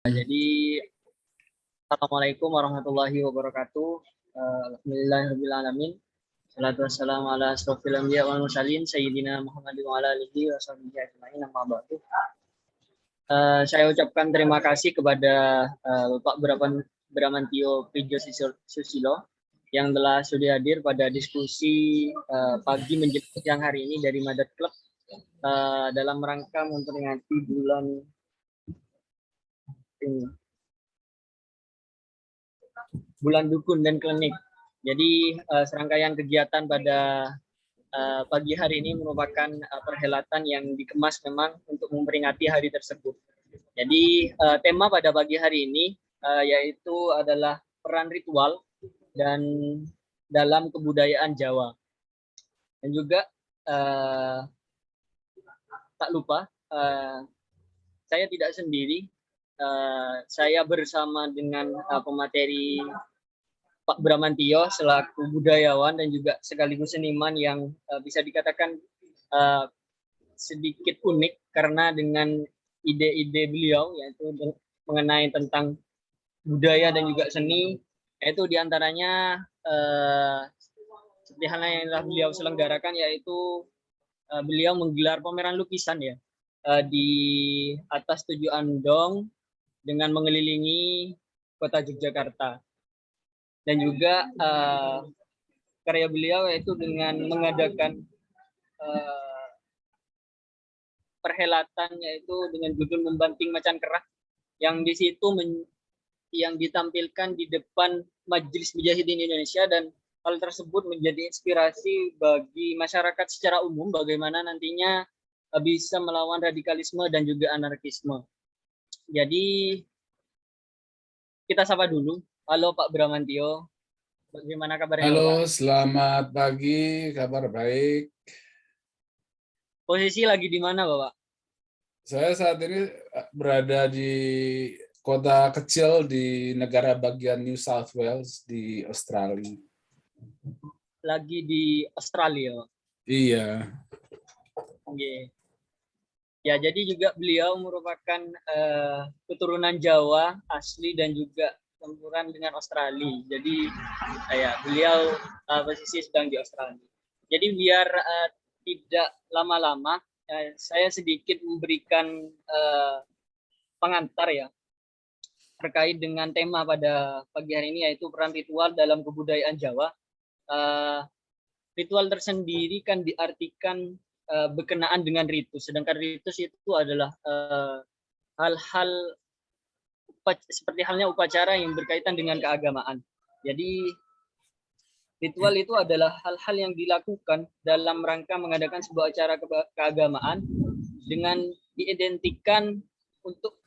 Jadi Assalamualaikum warahmatullahi wabarakatuh. Alhamdulillahirrahmanirrahim. Salatu wassalamu ala asrofil anbiya wal mursalin sayyidina Muhammadin wa ala alihi wa sahbihi ajma'in amma ba'du. Saya ucapkan terima kasih kepada Bapak Bramantio Prijo Susilo yang telah sudah hadir pada diskusi pagi menjelang siang hari ini dari Madat Club dalam rangka memperingati bulan dukun dan klinik. Jadi serangkaian kegiatan pada pagi hari ini merupakan perhelatan yang dikemas memang untuk memperingati hari tersebut. Jadi tema pada pagi hari ini yaitu adalah peran ritual dan dalam kebudayaan Jawa. Dan juga tak lupa saya tidak sendiri. Saya bersama dengan pemateri Pak Bramantio selaku budayawan dan juga sekaligus seniman yang bisa dikatakan sedikit unik karena dengan ide-ide beliau yaitu mengenai tentang budaya dan juga seni, yaitu diantaranya seperti halnya yang telah beliau selenggarakan yaitu beliau menggelar pameran lukisan ya di atas 7 andong dengan mengelilingi kota Yogyakarta. Dan juga karya beliau yaitu dengan mengadakan perhelatan yaitu dengan judul Membanting Macan Kerah yang di situ yang ditampilkan di depan Majelis Mujahidin Indonesia, dan hal tersebut menjadi inspirasi bagi masyarakat secara umum bagaimana nantinya bisa melawan radikalisme dan juga anarkisme. Jadi kita sapa dulu. Halo Pak Bramantio, bagaimana kabarnya? Halo, Bapak? selamat pagi, kabar baik. Posisi lagi di mana Bapak? Saya saat ini berada di kota kecil di negara bagian New South Wales di Australia. Lagi di Australia? Iya. Okay. Ya, jadi juga beliau merupakan keturunan Jawa asli dan juga campuran dengan Australia. Jadi ya beliau posisi sedang di Australia. Jadi biar tidak lama-lama, saya sedikit memberikan pengantar ya terkait dengan tema pada pagi hari ini, yaitu peran ritual dalam kebudayaan Jawa. Ritual tersendiri kan diartikan berkenaan dengan ritus, sedangkan ritus itu adalah hal-hal seperti halnya upacara yang berkaitan dengan keagamaan. Jadi ritual itu adalah hal-hal yang dilakukan dalam rangka mengadakan sebuah acara keagamaan dengan diidentikan untuk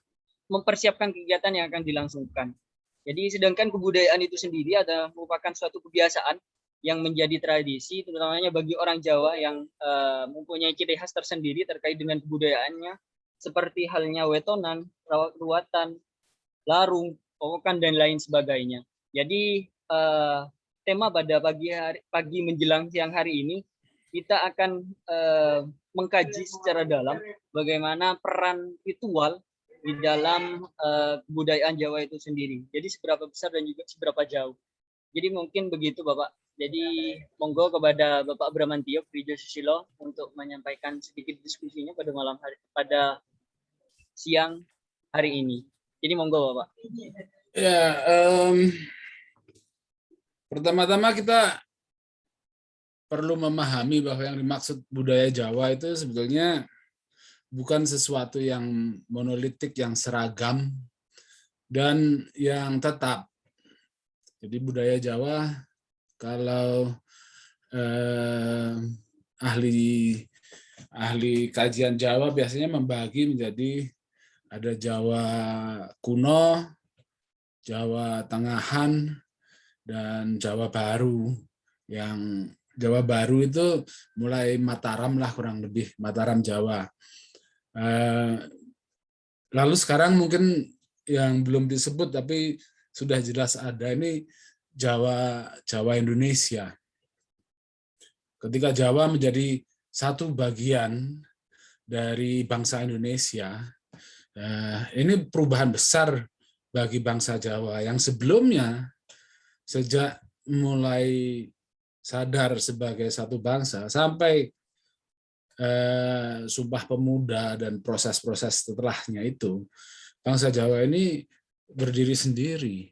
mempersiapkan kegiatan yang akan dilangsungkan. Jadi sedangkan kebudayaan itu sendiri adalah merupakan suatu kebiasaan yang menjadi tradisi, terutamanya bagi orang Jawa yang mempunyai ciri khas tersendiri terkait dengan kebudayaannya, seperti halnya wetonan, ruatan, larung, pokokan, dan lain sebagainya. Jadi tema pada pagi menjelang siang hari ini, kita akan mengkaji secara dalam bagaimana peran ritual di dalam kebudayaan Jawa itu sendiri. Jadi seberapa besar dan juga seberapa jauh. Jadi mungkin begitu Bapak. Jadi monggo kepada Bapak Bramantio Prijo Susilo untuk menyampaikan sedikit diskusinya pada siang hari ini. Jadi monggo Bapak. Ya, pertama-tama kita perlu memahami bahwa yang dimaksud budaya Jawa itu sebetulnya bukan sesuatu yang monolitik, yang seragam, dan yang tetap. Jadi budaya Jawa, kalau ahli kajian Jawa biasanya membagi menjadi ada Jawa kuno, Jawa tengahan, dan Jawa baru. Yang Jawa baru itu mulai Mataram lah, kurang lebih Mataram Jawa. Lalu sekarang mungkin yang belum disebut tapi sudah jelas ada, ini Jawa Indonesia. Ketika Jawa menjadi satu bagian dari bangsa Indonesia, Ini perubahan besar bagi bangsa Jawa yang sebelumnya sejak mulai sadar sebagai satu bangsa sampai Sumpah Pemuda dan proses-proses setelahnya itu, bangsa Jawa ini berdiri sendiri,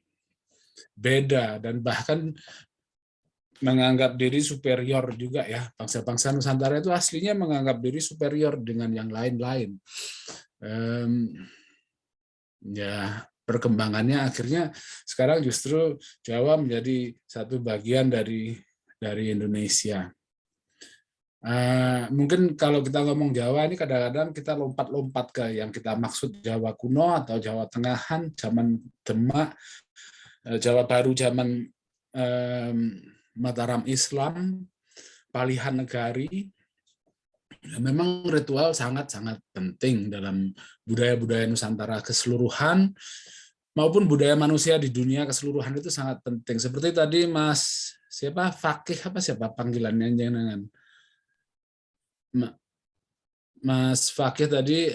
beda, dan bahkan menganggap diri superior juga ya. Bangsa-bangsa Nusantara itu aslinya menganggap diri superior dengan yang lain-lain. Ya, perkembangannya akhirnya sekarang justru Jawa menjadi satu bagian dari Indonesia. Mungkin kalau kita ngomong Jawa ini kadang-kadang kita lompat-lompat ke yang kita maksud Jawa kuno atau Jawa tengahan, zaman Demak, Jawa baru zaman Mataram Islam, Palihan Negari. Memang ritual sangat-sangat penting dalam budaya-budaya Nusantara keseluruhan maupun budaya manusia di dunia keseluruhan itu sangat penting. Seperti tadi Mas siapa panggilannya jangan Mas Fakih tadi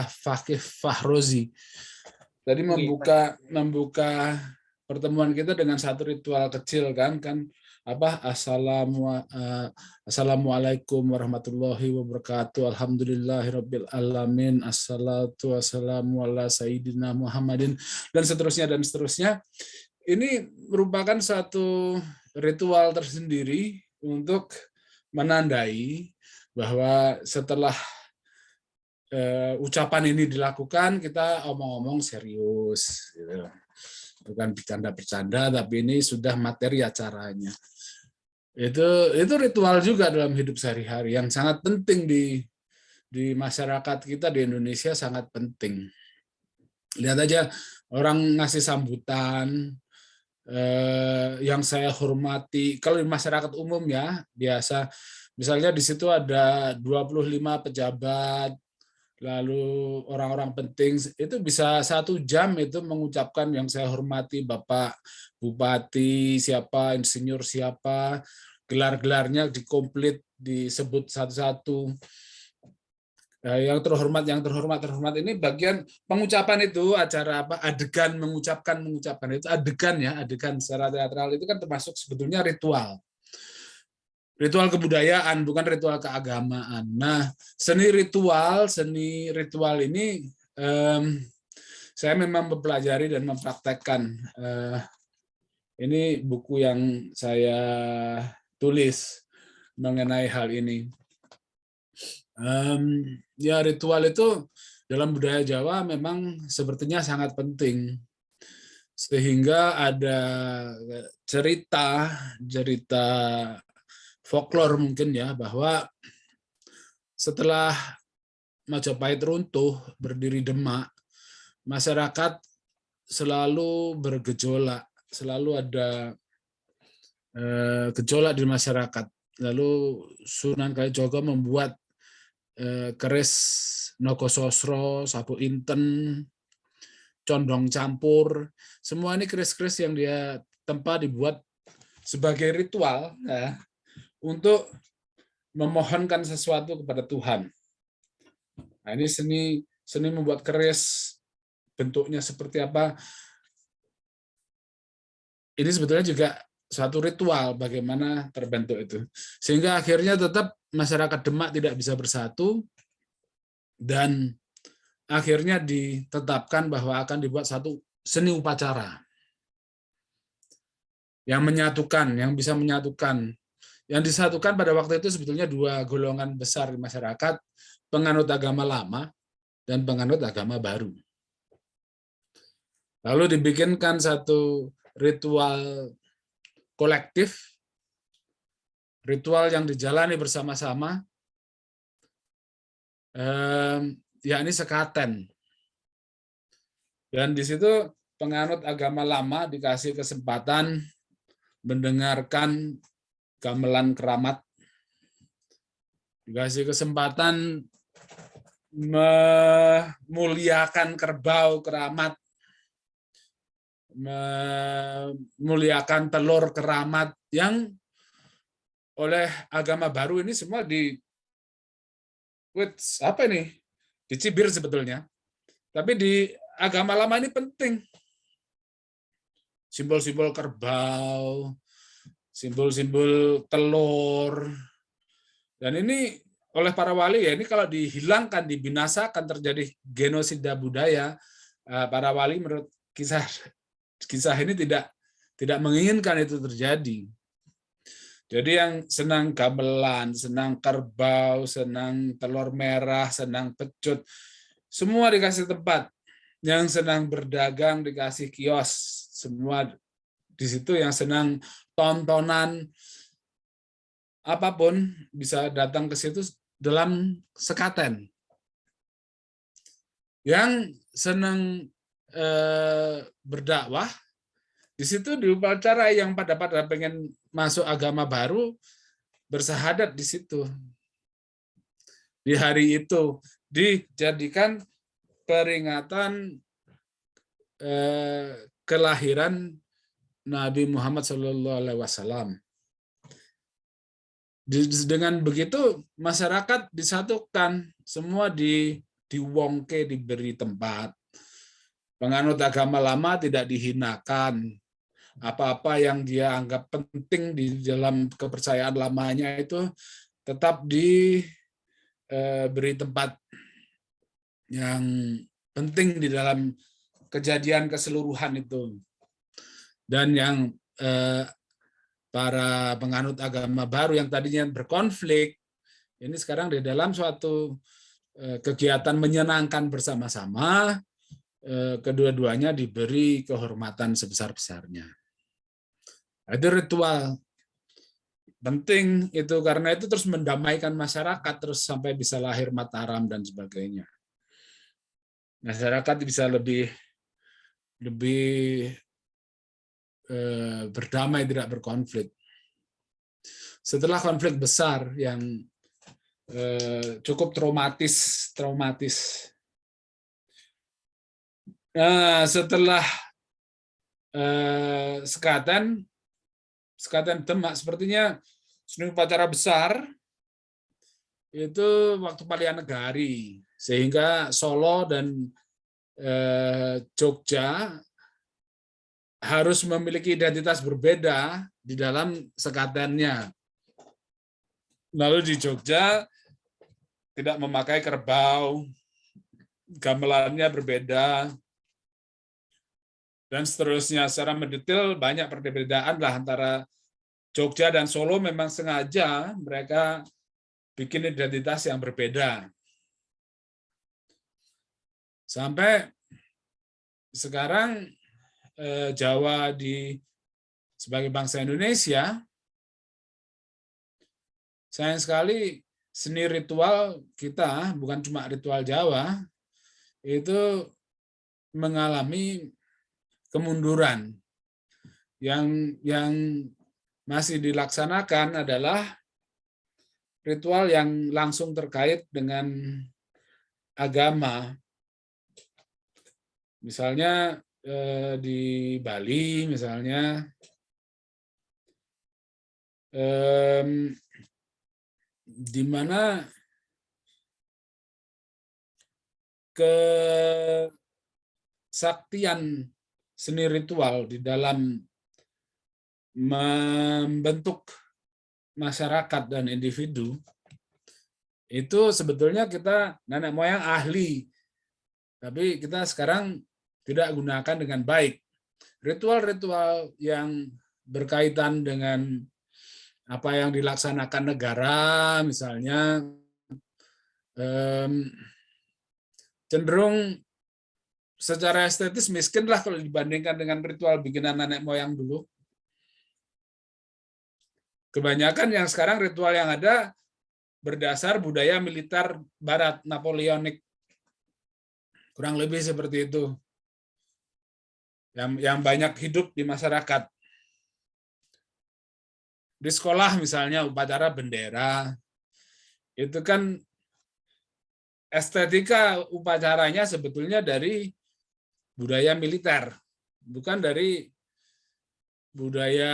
Fakih Fahrozi tadi membuka pertemuan kita dengan satu ritual kecil kan Assalamualaikum warahmatullahi wabarakatuh, alhamdulillahirabbil alamin, assalatu wassalamu ala sayyidina Muhammadin, dan seterusnya. Ini merupakan satu ritual tersendiri untuk menandai bahwa setelah ucapan ini dilakukan, kita omong-omong serius gitu. Bukan bercanda-bercanda, tapi ini sudah materi acaranya. Itu ritual juga dalam hidup sehari-hari yang sangat penting di masyarakat kita di Indonesia, sangat penting. Lihat aja orang ngasih sambutan yang saya hormati. Kalau di masyarakat umum ya biasa, misalnya di situ ada 25 pejabat, lalu orang-orang penting, itu bisa 1 jam itu mengucapkan yang saya hormati Bapak Bupati siapa, insinyur siapa, gelar-gelarnya dikomplit, disebut satu-satu. Yang terhormat ini bagian pengucapan itu, acara adegan mengucapkan itu adegan ya, adegan secara teatral itu kan termasuk sebetulnya ritual kebudayaan, bukan ritual keagamaan. Nah, seni ritual ini saya memang mempelajari dan mempraktekkan. Ini buku yang saya tulis mengenai hal ini. Ya, ritual itu dalam budaya Jawa memang sepertinya sangat penting, sehingga ada cerita folklore mungkin ya, bahwa setelah Majapahit runtuh, berdiri Demak, masyarakat selalu bergejolak, selalu ada gejolak di masyarakat. Lalu Sunan Kalijogo membuat keris Nogososro, Sabu Inten, Condong Campur, semua ini keris-keris yang dia tempa dibuat sebagai ritual ya, untuk memohonkan sesuatu kepada Tuhan. Nah, ini seni membuat keris, bentuknya seperti apa. Ini sebetulnya juga suatu ritual bagaimana terbentuk itu. Sehingga akhirnya tetap masyarakat Demak tidak bisa bersatu, dan akhirnya ditetapkan bahwa akan dibuat satu seni upacara yang menyatukan, yang bisa menyatukan. Yang disatukan pada waktu itu sebetulnya 2 golongan besar di masyarakat, penganut agama lama dan penganut agama baru. Lalu dibikinkan satu ritual kolektif, ritual yang dijalani bersama-sama, yakni sekaten. Dan di situ penganut agama lama dikasih kesempatan mendengarkan gamelan keramat, dikasih kesempatan memuliakan kerbau keramat, memuliakan telur keramat, yang oleh agama baru ini semua dicibir sebetulnya. Tapi di agama lama ini penting. Simbol-simbol kerbau, simbol-simbol telur. Dan ini oleh para wali ya, ini kalau dihilangkan, dibinasakan, terjadi genosida budaya, para wali menurut kisah ini tidak menginginkan itu terjadi. Jadi yang senang gamelan, senang kerbau, senang telur merah, senang pecut, semua dikasih tempat. Yang senang berdagang dikasih kios, semua di situ. Yang senang tontonan apapun bisa datang ke situ dalam sekaten. Yang senang berdakwah, di situ di upacara yang pada pengen masuk agama baru, bersahadat di situ. Di hari itu dijadikan peringatan kelahiran Nabi Muhammad SAW. Dengan begitu masyarakat disatukan, semua diwongke, diberi tempat. Penganut agama lama tidak dihinakan. Apa-apa yang dia anggap penting di dalam kepercayaan lamanya itu tetap diberi tempat yang penting di dalam kejadian keseluruhan itu. Dan yang para penganut agama baru yang tadinya berkonflik, ini sekarang di dalam suatu kegiatan menyenangkan bersama-sama, kedua-duanya diberi kehormatan sebesar-besarnya. Itu ritual penting itu, karena itu terus mendamaikan masyarakat, terus sampai bisa lahir Mataram dan sebagainya. Masyarakat bisa lebih berdamai, tidak berkonflik. Setelah konflik besar yang cukup traumatis. Setelah sekaten Demak, sepertinya seni upacara besar itu waktu Palianegari, sehingga Solo dan Jogja harus memiliki identitas berbeda di dalam sekatennya. Lalu di Jogja tidak memakai kerbau, gamelannya berbeda, dan seterusnya. Secara mendetail banyak perbedaan lah antara Jogja dan Solo. Memang sengaja mereka bikin identitas yang berbeda. Sampai sekarang Jawa sebagai bangsa Indonesia, sayang sekali seni ritual kita, bukan cuma ritual Jawa, itu mengalami kemunduran. Yang masih dilaksanakan adalah ritual yang langsung terkait dengan agama. Misalnya di Bali, misalnya di mana kesaktian seni ritual di dalam membentuk masyarakat dan individu itu sebetulnya kita nenek moyang ahli, tapi kita sekarang tidak gunakan dengan baik. Ritual-ritual yang berkaitan dengan apa yang dilaksanakan negara, misalnya cenderung secara estetis miskin lah kalau dibandingkan dengan ritual bikinan nenek moyang dulu. Kebanyakan yang sekarang ritual yang ada berdasar budaya militer Barat, Napoleonik. Kurang lebih seperti itu. Yang banyak hidup di masyarakat. Di sekolah misalnya upacara bendera, itu kan estetika upacaranya sebetulnya dari budaya militer, bukan dari budaya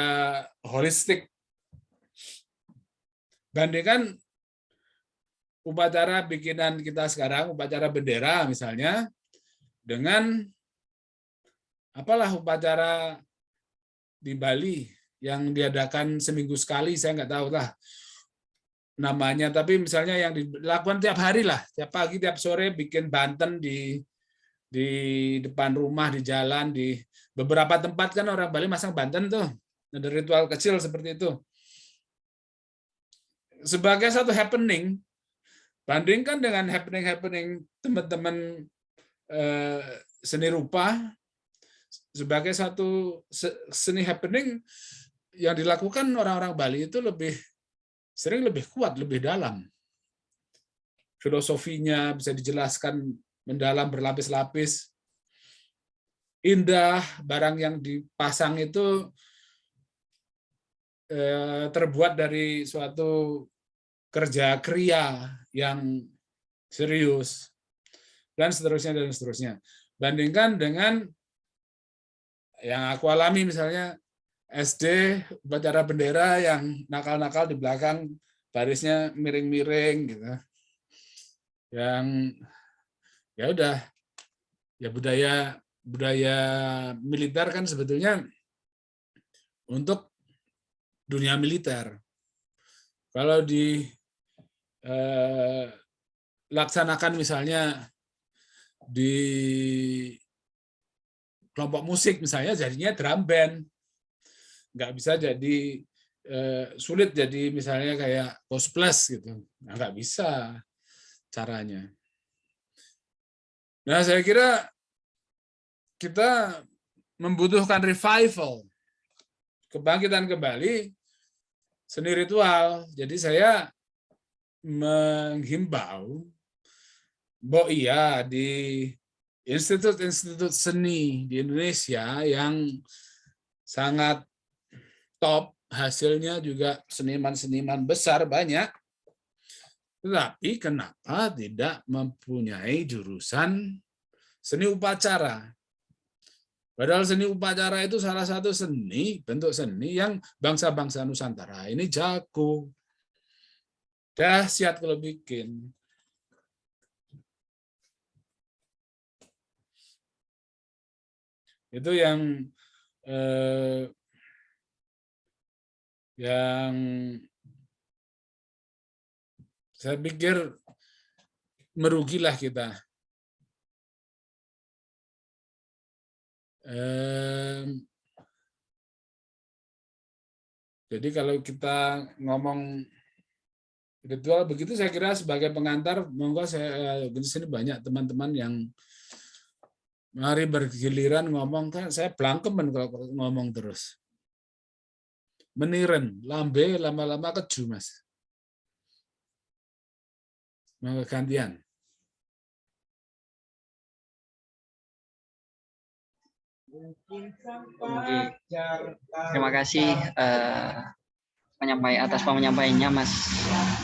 holistik. Bandingkan upacara bikinan kita sekarang, upacara bendera misalnya, dengan apalah upacara di Bali yang diadakan seminggu sekali, saya nggak tahu lah namanya, tapi misalnya yang dilakukan tiap hari lah, tiap pagi, tiap sore bikin banten di depan rumah, di jalan, di beberapa tempat kan orang Bali masang banten tuh, ada ritual kecil seperti itu. Sebagai satu happening, bandingkan dengan happening teman-teman seni rupa, sebagai satu seni happening yang dilakukan orang-orang Bali itu sering lebih kuat, lebih dalam. Filosofinya bisa dijelaskan mendalam, berlapis-lapis. Indah, barang yang dipasang itu terbuat dari suatu kerja kriya yang serius, dan seterusnya, dan seterusnya. Bandingkan dengan yang aku alami misalnya SD, upacara bendera yang nakal-nakal di belakang, barisnya miring-miring gitu. Yang ya udah, ya budaya militer kan sebetulnya untuk dunia militer. Kalau dilaksanakan misalnya di kelompok musik misalnya, jadinya drum band. Nggak bisa jadi, sulit jadi misalnya kayak Coast Plus gitu. Nah, nggak bisa caranya. Nah, saya kira kita membutuhkan revival, kebangkitan kembali seni ritual. Jadi saya menghimbau bahwa iya di institut-institut seni di Indonesia yang sangat top, hasilnya juga seniman-seniman besar banyak, tetapi kenapa tidak mempunyai jurusan seni upacara? Padahal seni upacara itu salah satu seni, bentuk seni yang bangsa-bangsa Nusantara ini jago. Dahsyat kalau bikin. Itu yang saya pikir merugilah kita. Jadi kalau kita ngomong ritual begitu, saya kira sebagai pengantar, monggo saya di sini banyak teman-teman yang mari bergiliran ngomong, kan saya blangkemen kalau ngomong terus. Meniren, lambe lama-lama keju, Mas. Mau gantian. Terima kasih atas penyampaiannya Mas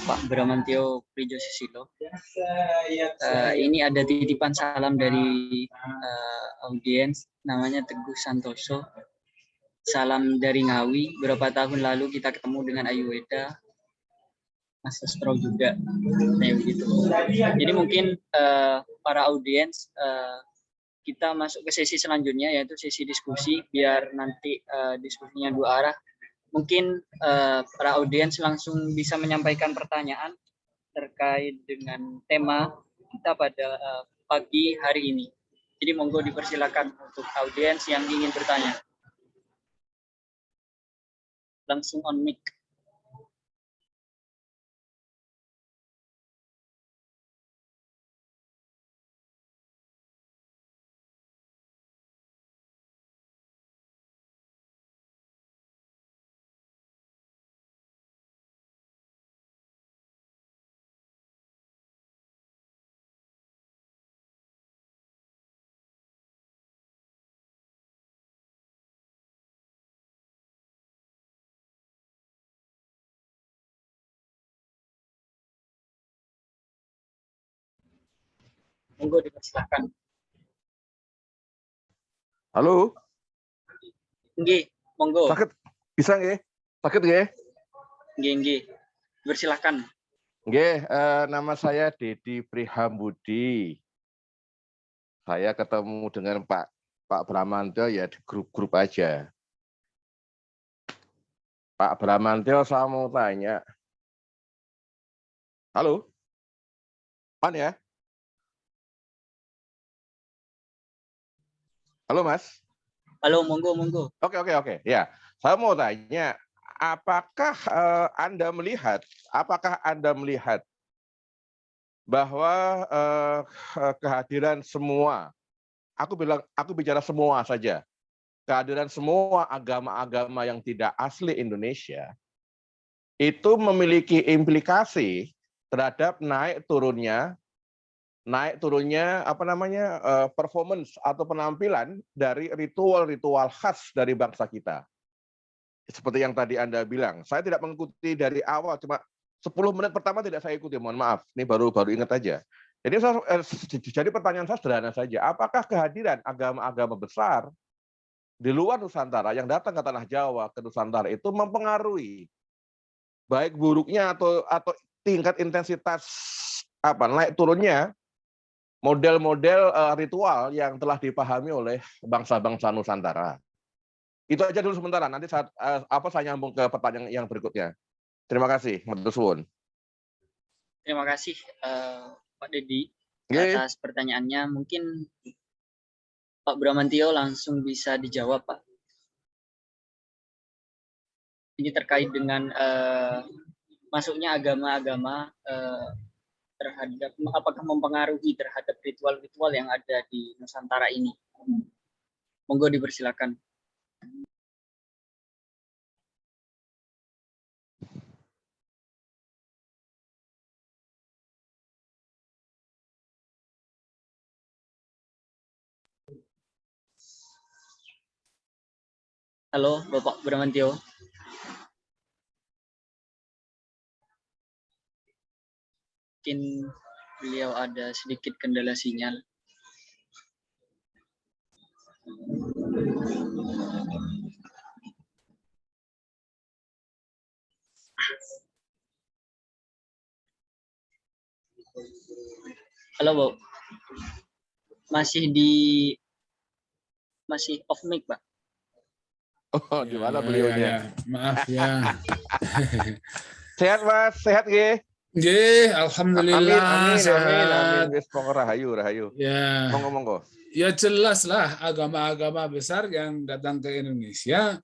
Pak Bramantio Prijosusilo. Ini ada titipan salam dari audiens, namanya Teguh Santoso. Salam dari Ngawi. Beberapa tahun lalu kita ketemu dengan Ayu Weda, Mas Sestro juga. Nah, begitu. Jadi mungkin para audiens, kita masuk ke sesi selanjutnya, yaitu sesi diskusi, biar nanti diskusinya dua arah. Mungkin para audiens langsung bisa menyampaikan pertanyaan terkait dengan tema kita pada pagi hari ini. Jadi monggo dipersilakan untuk audiens yang ingin bertanya. Langsung on mic. Monggo dipersilakan. Halo. Nggih, monggo. Sakit bisa nggih? Sakit nggih? Nggih. Bersilakan. Nggih, nama saya Dedi Prihambudi. Saya ketemu dengan Pak Bramantyo ya di grup-grup aja. Pak Bramantyo, saya mau tanya. Halo? On ya? Halo, Mas? Halo, monggo, monggo. Oke. Ya, saya mau tanya, apakah Anda melihat bahwa kehadiran semua, aku bicara semua saja, kehadiran semua agama-agama yang tidak asli Indonesia itu memiliki implikasi terhadap naik turunnya performance atau penampilan dari ritual-ritual khas dari bangsa kita. Seperti yang tadi Anda bilang, saya tidak mengikuti dari awal, cuma 10 menit pertama tidak saya ikuti, mohon maaf. Ini baru ingat aja. Jadi pertanyaan saya sederhana saja, apakah kehadiran agama-agama besar di luar Nusantara yang datang ke tanah Jawa, ke Nusantara itu mempengaruhi baik buruknya atau tingkat intensitas naik turunnya model-model ritual yang telah dipahami oleh bangsa-bangsa Nusantara. Itu aja dulu sementara. Nanti saya nyambung ke pertanyaan yang berikutnya. Terima kasih, matur suwun. Terima kasih Pak Dedi Nggih. atas pertanyaannya. Mungkin Pak Bramantyo langsung bisa dijawab, Pak. Ini terkait dengan masuknya agama-agama terhadap apakah mempengaruhi terhadap ritual-ritual yang ada di Nusantara ini. Monggo dipersilakan. Halo, Bapak Bramantyo. Mungkin beliau ada sedikit kendala sinyal. Halo, Bu. Masih off mic, Pak. Oh, gimana beliaunya? Maaf ya. Sehat, Mas? Sehat nggih? Nggih, alhamdulillah Amin. sehat. Wis monggo rahayu. Ya. Monggo. Ya jelas lah agama-agama besar yang datang ke Indonesia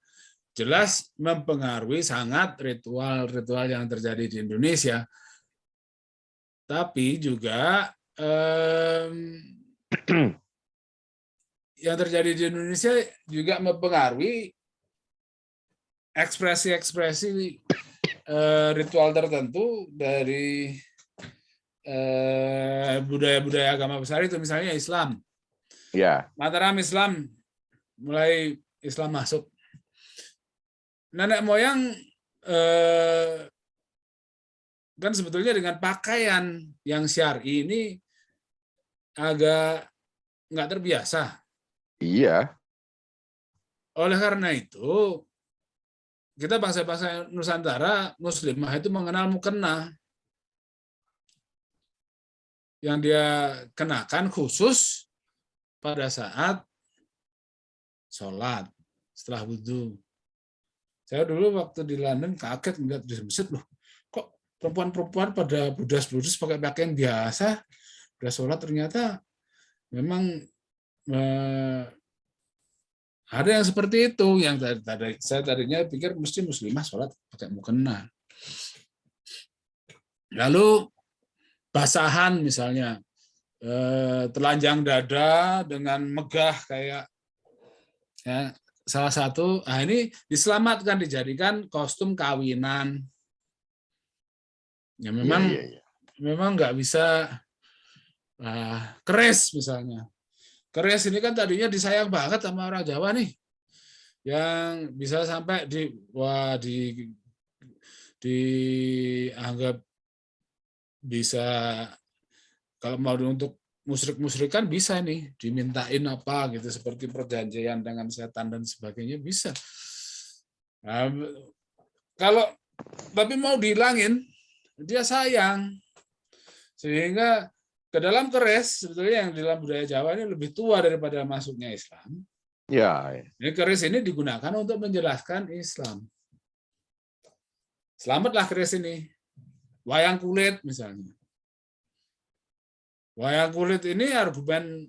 jelas mempengaruhi sangat ritual-ritual yang terjadi di Indonesia. Tapi juga yang terjadi di Indonesia juga mempengaruhi ekspresi-ekspresi ritual tertentu dari budaya-budaya agama besar itu, misalnya Islam. Ya. Mataram Islam, mulai Islam masuk. Nenek moyang kan sebetulnya dengan pakaian yang syar'i ini agak nggak terbiasa. Iya. Oleh karena itu, kita bangsa-bangsa Nusantara Muslimah itu mengenal mukena yang dia kenakan khusus pada saat sholat setelah wudhu. Saya dulu waktu di London kaget melihat di masjid, loh, kok perempuan-perempuan pada budas-budas pakai pakaian biasa, udah sholat ternyata memang ada yang seperti itu, yang saya tadinya pikir mesti muslimah sholat pakai mukena. Lalu basahan misalnya, telanjang dada dengan megah kayak ya, salah satu, ini diselamatkan, dijadikan kostum kawinan. Ya memang memang nggak bisa keris misalnya. Keris ini kan tadinya disayang banget sama orang Jawa nih, yang bisa sampai dianggap bisa, kalau mau untuk musyrik-musyrikan bisa nih dimintain apa gitu, seperti perjanjian dengan setan dan sebagainya bisa. Nah, tapi mau dihilangin dia sayang, sehingga ke dalam keris, sebetulnya yang di dalam budaya Jawa ini lebih tua daripada masuknya Islam. Ya. Ini keris ini digunakan untuk menjelaskan Islam. Selamatlah keris ini. Wayang kulit misalnya. Wayang kulit ini argumen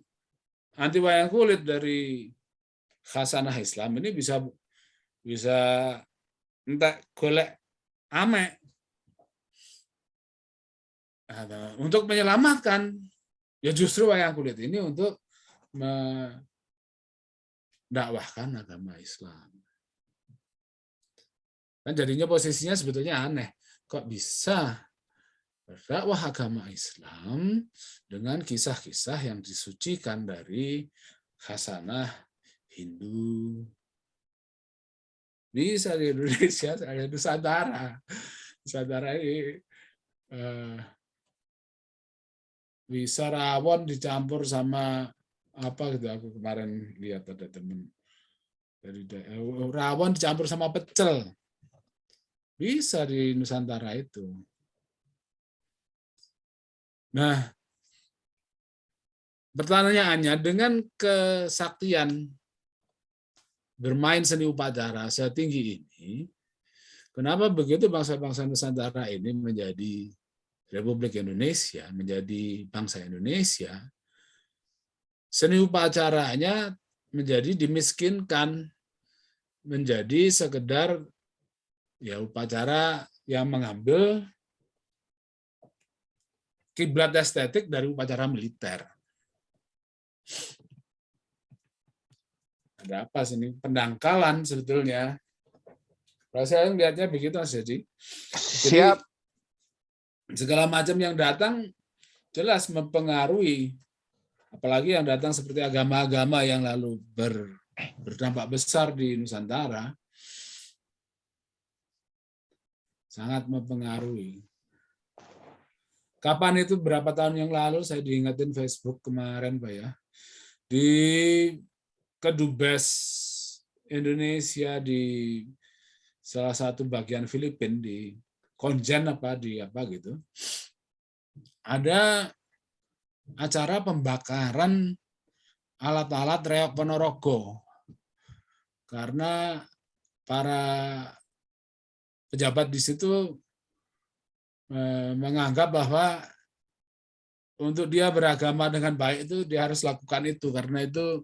anti wayang kulit dari khasanah Islam ini bisa entek golek ame. Untuk menyelamatkan ya justru wayang kulit ini untuk mendakwahkan agama Islam. Kan jadinya posisinya sebetulnya aneh. Kok bisa berdakwah agama Islam dengan kisah-kisah yang disucikan dari khasanah Hindu? Bisa di Indonesia, ada Nusantara. Nusantara ini bisa rawon dicampur sama apa gitu, aku kemarin lihat ada temen dari rawon dicampur sama pecel. Bisa di Nusantara itu. Nah, pertanyaannya, dengan kesaktian bermain seni upacara setinggi ini, kenapa begitu bangsa-bangsa Nusantara ini menjadi Republik Indonesia, menjadi bangsa Indonesia, seni upacaranya menjadi dimiskinkan, menjadi sekedar ya upacara yang mengambil kiblat estetik dari upacara militer. Ada apa sini? Pendangkalan sebetulnya. Kalau saya melihatnya begitu, Mas Jadi. Siap. Segala macam yang datang jelas mempengaruhi, apalagi yang datang seperti agama-agama yang lalu berdampak besar di Nusantara, sangat mempengaruhi. Kapan itu, berapa tahun yang lalu, saya diingetin Facebook kemarin, Pak ya, di Kedubes Indonesia di salah satu bagian Filipina, di Konjen apa gitu, ada acara pembakaran alat-alat reok Ponorogo karena para pejabat di situ menganggap bahwa untuk dia beragama dengan baik itu dia harus lakukan itu, karena itu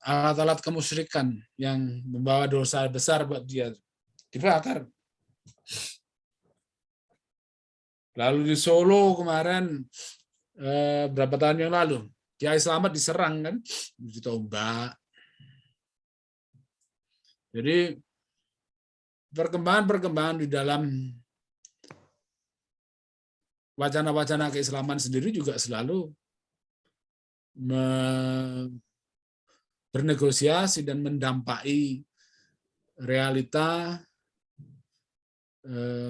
alat-alat kemusyrikan yang membawa dosa besar buat dia, dibakar. Lalu di Solo kemarin berapa tahun yang lalu, Kiai Slamet diserang kan, ditombak. Jadi perkembangan di dalam wacana-wacana keislaman sendiri juga selalu bernegosiasi dan mendampai realita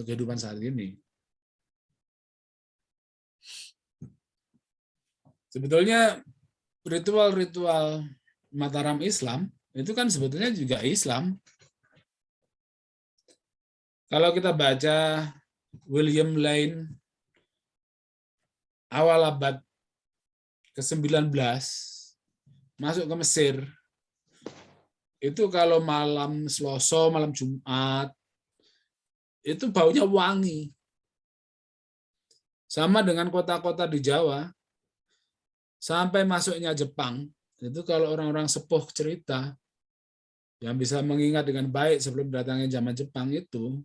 kehidupan saat ini. Sebetulnya ritual-ritual Mataram Islam itu kan sebetulnya juga Islam. Kalau kita baca William Lane awal abad ke-19 masuk ke Mesir, itu kalau malam Selasa, malam Jumat, itu baunya wangi. Sama dengan kota-kota di Jawa, sampai masuknya Jepang, itu kalau orang-orang sepuh cerita, yang bisa mengingat dengan baik sebelum datangnya zaman Jepang itu,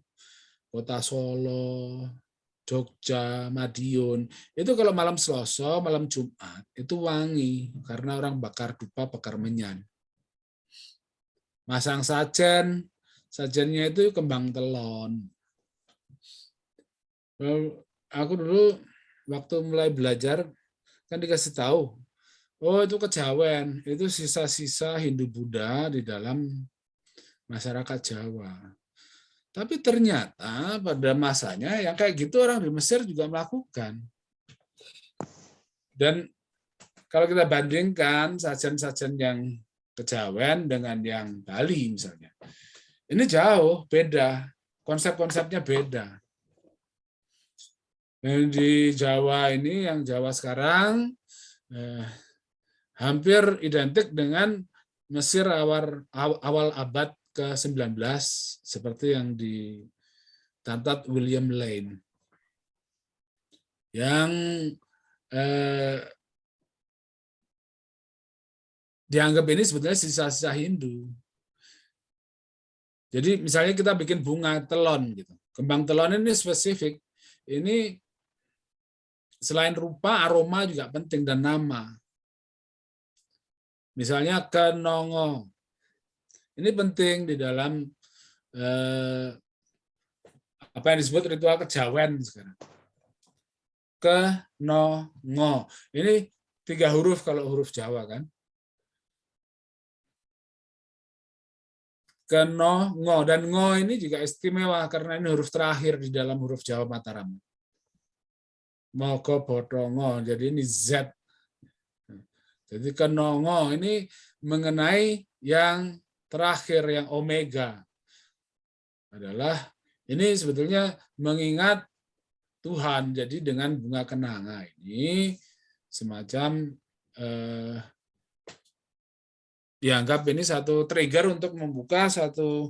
kota Solo, Jogja, Madiun, itu kalau malam Selasa, malam Jumat, itu wangi, karena orang bakar dupa, bakar menyan. Masang sajen, sajennya itu kembang telon. Aku dulu waktu mulai belajar, kan dikasih tahu, oh itu kejawen, itu sisa-sisa Hindu-Buddha di dalam masyarakat Jawa. Tapi ternyata pada masanya yang kayak gitu orang di Mesir juga melakukan. Dan kalau kita bandingkan sajian-sajian yang kejawen dengan yang Bali misalnya, ini jauh beda, konsep-konsepnya beda. Dan di Jawa ini, yang Jawa sekarang, hampir identik dengan Mesir awal abad ke-19, seperti yang dicatat William Lane. Yang dianggap ini sebetulnya sisa-sisa Hindu. Jadi misalnya kita bikin bunga telon, gitu. Kembang telon ini spesifik. Ini selain rupa, aroma juga penting, dan nama. Misalnya kenongo. Ini penting di dalam apa yang disebut ritual kejawen sekarang. Kenongo. Ini 3 huruf kalau huruf Jawa kan. Kenongo, dan ngo ini juga istimewa karena ini huruf terakhir di dalam huruf Jawa Mataram. Mogo bodongo, jadi ini Z. Jadi kenongo ini mengenai yang terakhir, yang omega. Adalah ini sebetulnya mengingat Tuhan. Jadi dengan bunga kenanga ini semacam dianggap ini satu trigger untuk membuka satu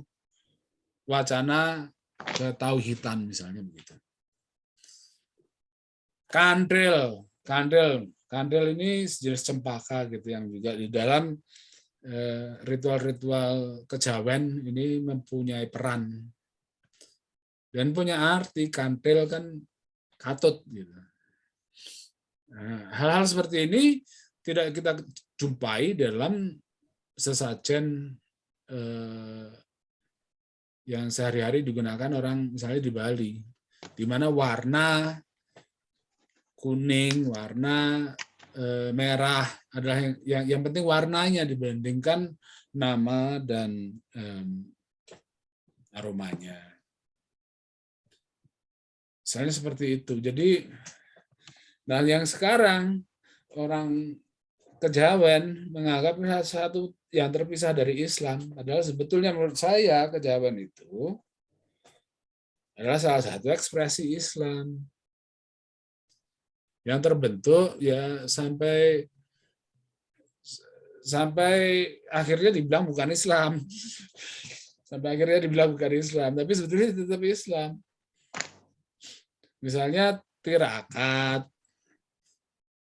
wacana ketauhidan misalnya begitu. Kandil ini sejenis cempaka gitu, yang juga di dalam ritual-ritual kejawen ini mempunyai peran dan punya arti. Kandil kan katut gitu. Hal-hal seperti ini tidak kita jumpai dalam sesajen yang sehari-hari digunakan orang misalnya di Bali, di mana warna kuning, warna merah adalah yang penting warnanya dibandingkan nama dan aromanya. Misalnya seperti itu. Jadi, nah yang sekarang orang kejawen menganggap satu yang terpisah dari Islam, padahal sebetulnya menurut saya kejawen itu adalah salah satu ekspresi Islam yang terbentuk ya sampai akhirnya dibilang bukan Islam. Sampai akhirnya dibilang bukan Islam, tapi sebetulnya tetap Islam. Misalnya tirakat,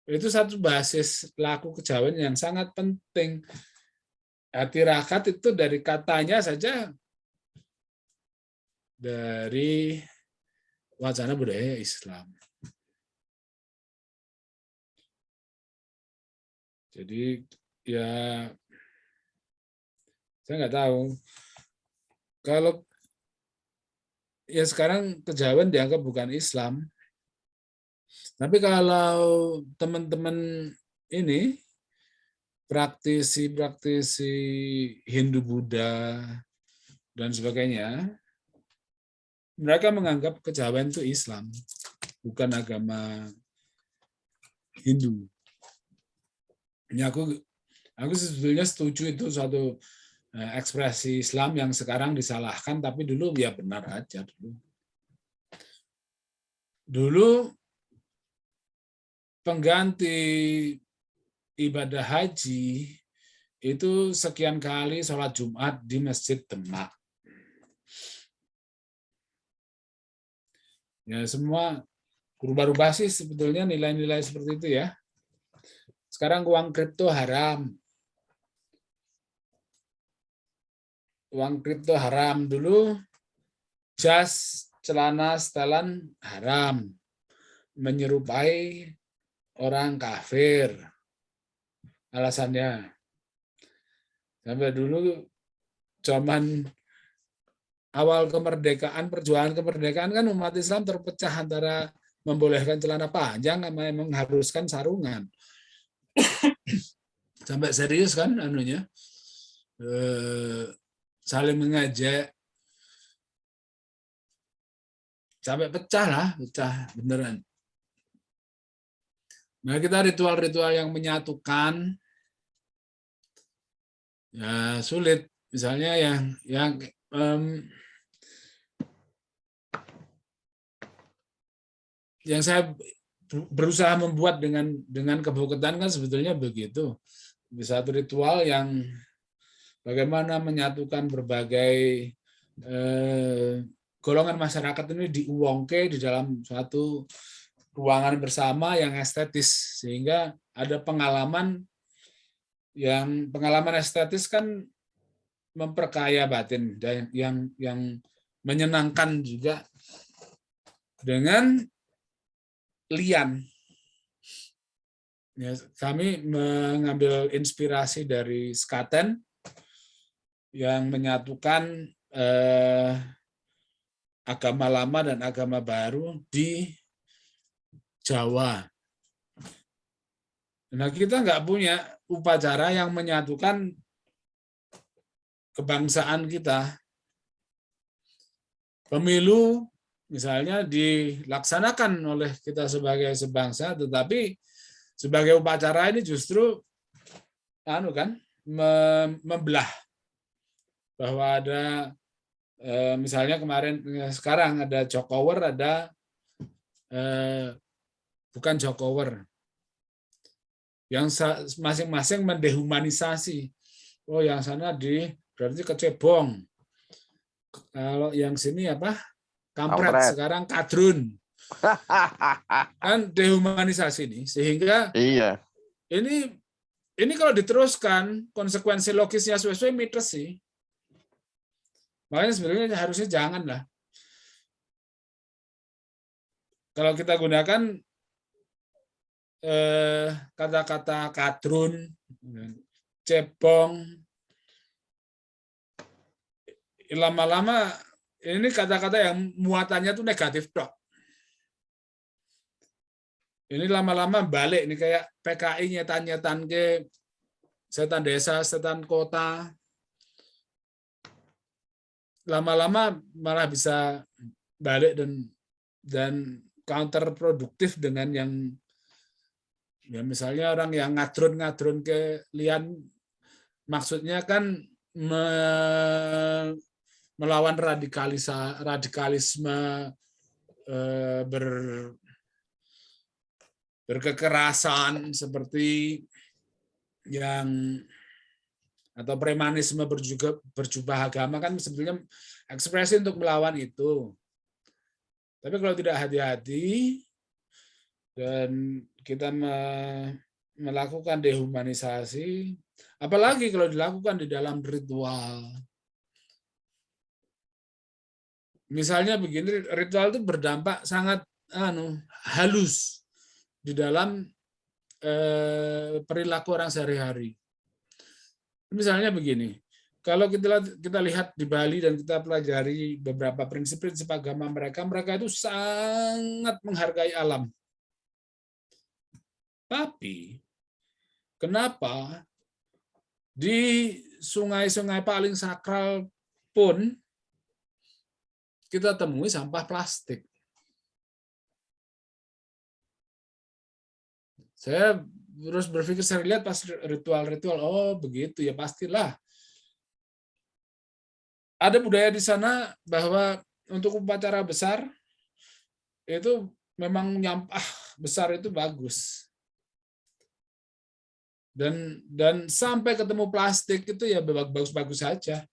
itu satu basis laku kejawen yang sangat penting. Tirakat itu dari katanya saja dari wacana budaya Islam. Jadi ya saya nggak tahu. Kalau ya sekarang kejawen dianggap bukan Islam. Tapi kalau teman-teman ini praktisi Hindu Buddha dan sebagainya, mereka menganggap kejawen itu Islam, bukan agama Hindu. Ini aku sebetulnya setuju itu suatu ekspresi Islam yang sekarang disalahkan, tapi dulu ya benar aja dulu. Dulu pengganti ibadah haji itu sekian kali sholat Jumat di Masjid Demak. Ya semua berubah-ubah sih sebetulnya nilai-nilai seperti itu ya. Sekarang uang kripto haram. Uang kripto haram. Dulu jas, celana, setelan haram. Menyerupai orang kafir. Alasannya. Sampai dulu zaman awal kemerdekaan, perjuangan kemerdekaan kan umat Islam terpecah antara membolehkan celana panjang sama mengharuskan sarungan. Sampai serius kan anunya, saling mengajak, sampai pecah beneran. Nah kita ritual-ritual yang menyatukan ya sulit. Misalnya yang yang saya berusaha membuat dengan kebuketan kan sebetulnya begitu. Satu ritual yang bagaimana menyatukan berbagai golongan masyarakat ini diuwongke di dalam suatu ruangan bersama yang estetis, sehingga ada pengalaman estetis kan memperkaya batin dan yang menyenangkan juga dengan lian. Ya, kami mengambil inspirasi dari Skaten yang menyatukan agama lama dan agama baru di Jawa. Nah, kita nggak punya upacara yang menyatukan kebangsaan kita. Pemilu misalnya dilaksanakan oleh kita sebagai sebangsa, tetapi sebagai upacara ini justru membelah. Bahwa ada misalnya sekarang ada Jokower, ada bukan Jokower, yang masing-masing mendehumanisasi. Oh, yang sana berarti kecebong. Kalau yang sini apa? Kampret. Sekarang kadrun. Kan dehumanisasi ini, sehingga Iya. Ini kalau diteruskan konsekuensi logisnya sesuai mitos sih. Makanya sebenarnya harusnya jangan lah. Kalau kita gunakan kata-kata kadrun, cebong, lama-lama ini kata-kata yang muatannya tuh negatif dok. Ini lama-lama balik nih kayak PKI nyetan-nyetan ke setan desa, setan kota. Lama-lama malah bisa balik dan counterproduktif dengan yang ya misalnya orang yang ngadrun ke lian, maksudnya kan melawan radikalisme berkekerasan seperti yang atau premanisme berjubah agama kan sebetulnya ekspresi untuk melawan itu. Tapi kalau tidak hati-hati dan kita melakukan dehumanisasi, apalagi kalau dilakukan di dalam ritual. Misalnya begini, ritual itu berdampak sangat halus di dalam perilaku orang sehari-hari. Misalnya begini, kalau kita lihat di Bali dan kita pelajari beberapa prinsip-prinsip agama mereka itu sangat menghargai alam. Tapi kenapa di sungai-sungai paling sakral pun kita temui sampah plastik? Saya terus berpikir, saya lihat pas ritual-ritual, oh begitu ya, pastilah. Ada budaya di sana bahwa untuk upacara besar itu memang nyampah besar itu bagus. Dan sampai ketemu plastik itu ya bagus-bagus saja.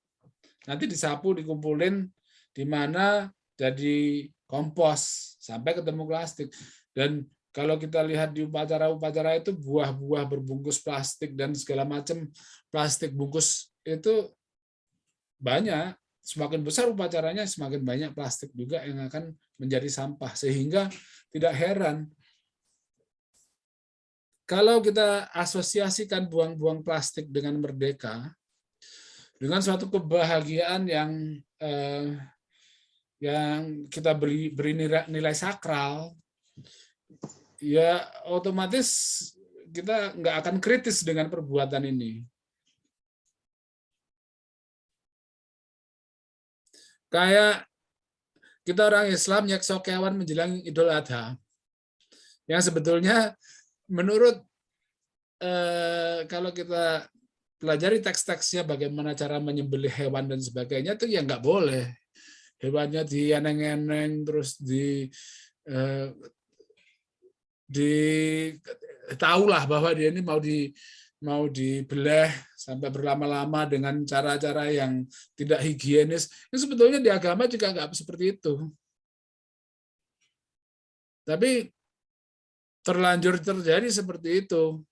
Nanti disapu, dikumpulin di mana jadi kompos sampai ketemu plastik. Dan kalau kita lihat di upacara-upacara itu buah-buah berbungkus plastik dan segala macam plastik bungkus itu banyak. Semakin besar upacaranya, semakin banyak plastik juga yang akan menjadi sampah. Sehingga tidak heran kalau kita asosiasikan buang-buang plastik dengan merdeka, dengan suatu kebahagiaan yang kita beri nilai sakral, ya otomatis kita nggak akan kritis dengan perbuatan ini. Kayak kita orang Islam nyekso kewan menjelang Idul Adha, yang sebetulnya menurut kalau kita pelajari teks-teksnya bagaimana cara menyembelih hewan dan sebagainya itu ya nggak boleh. Hewannya dieneng-eneng terus tahulah bahwa dia ini mau dibelah sampai berlama-lama dengan cara-cara yang tidak higienis. Ini sebetulnya di agama juga nggak seperti itu. Tapi terlanjur terjadi seperti itu.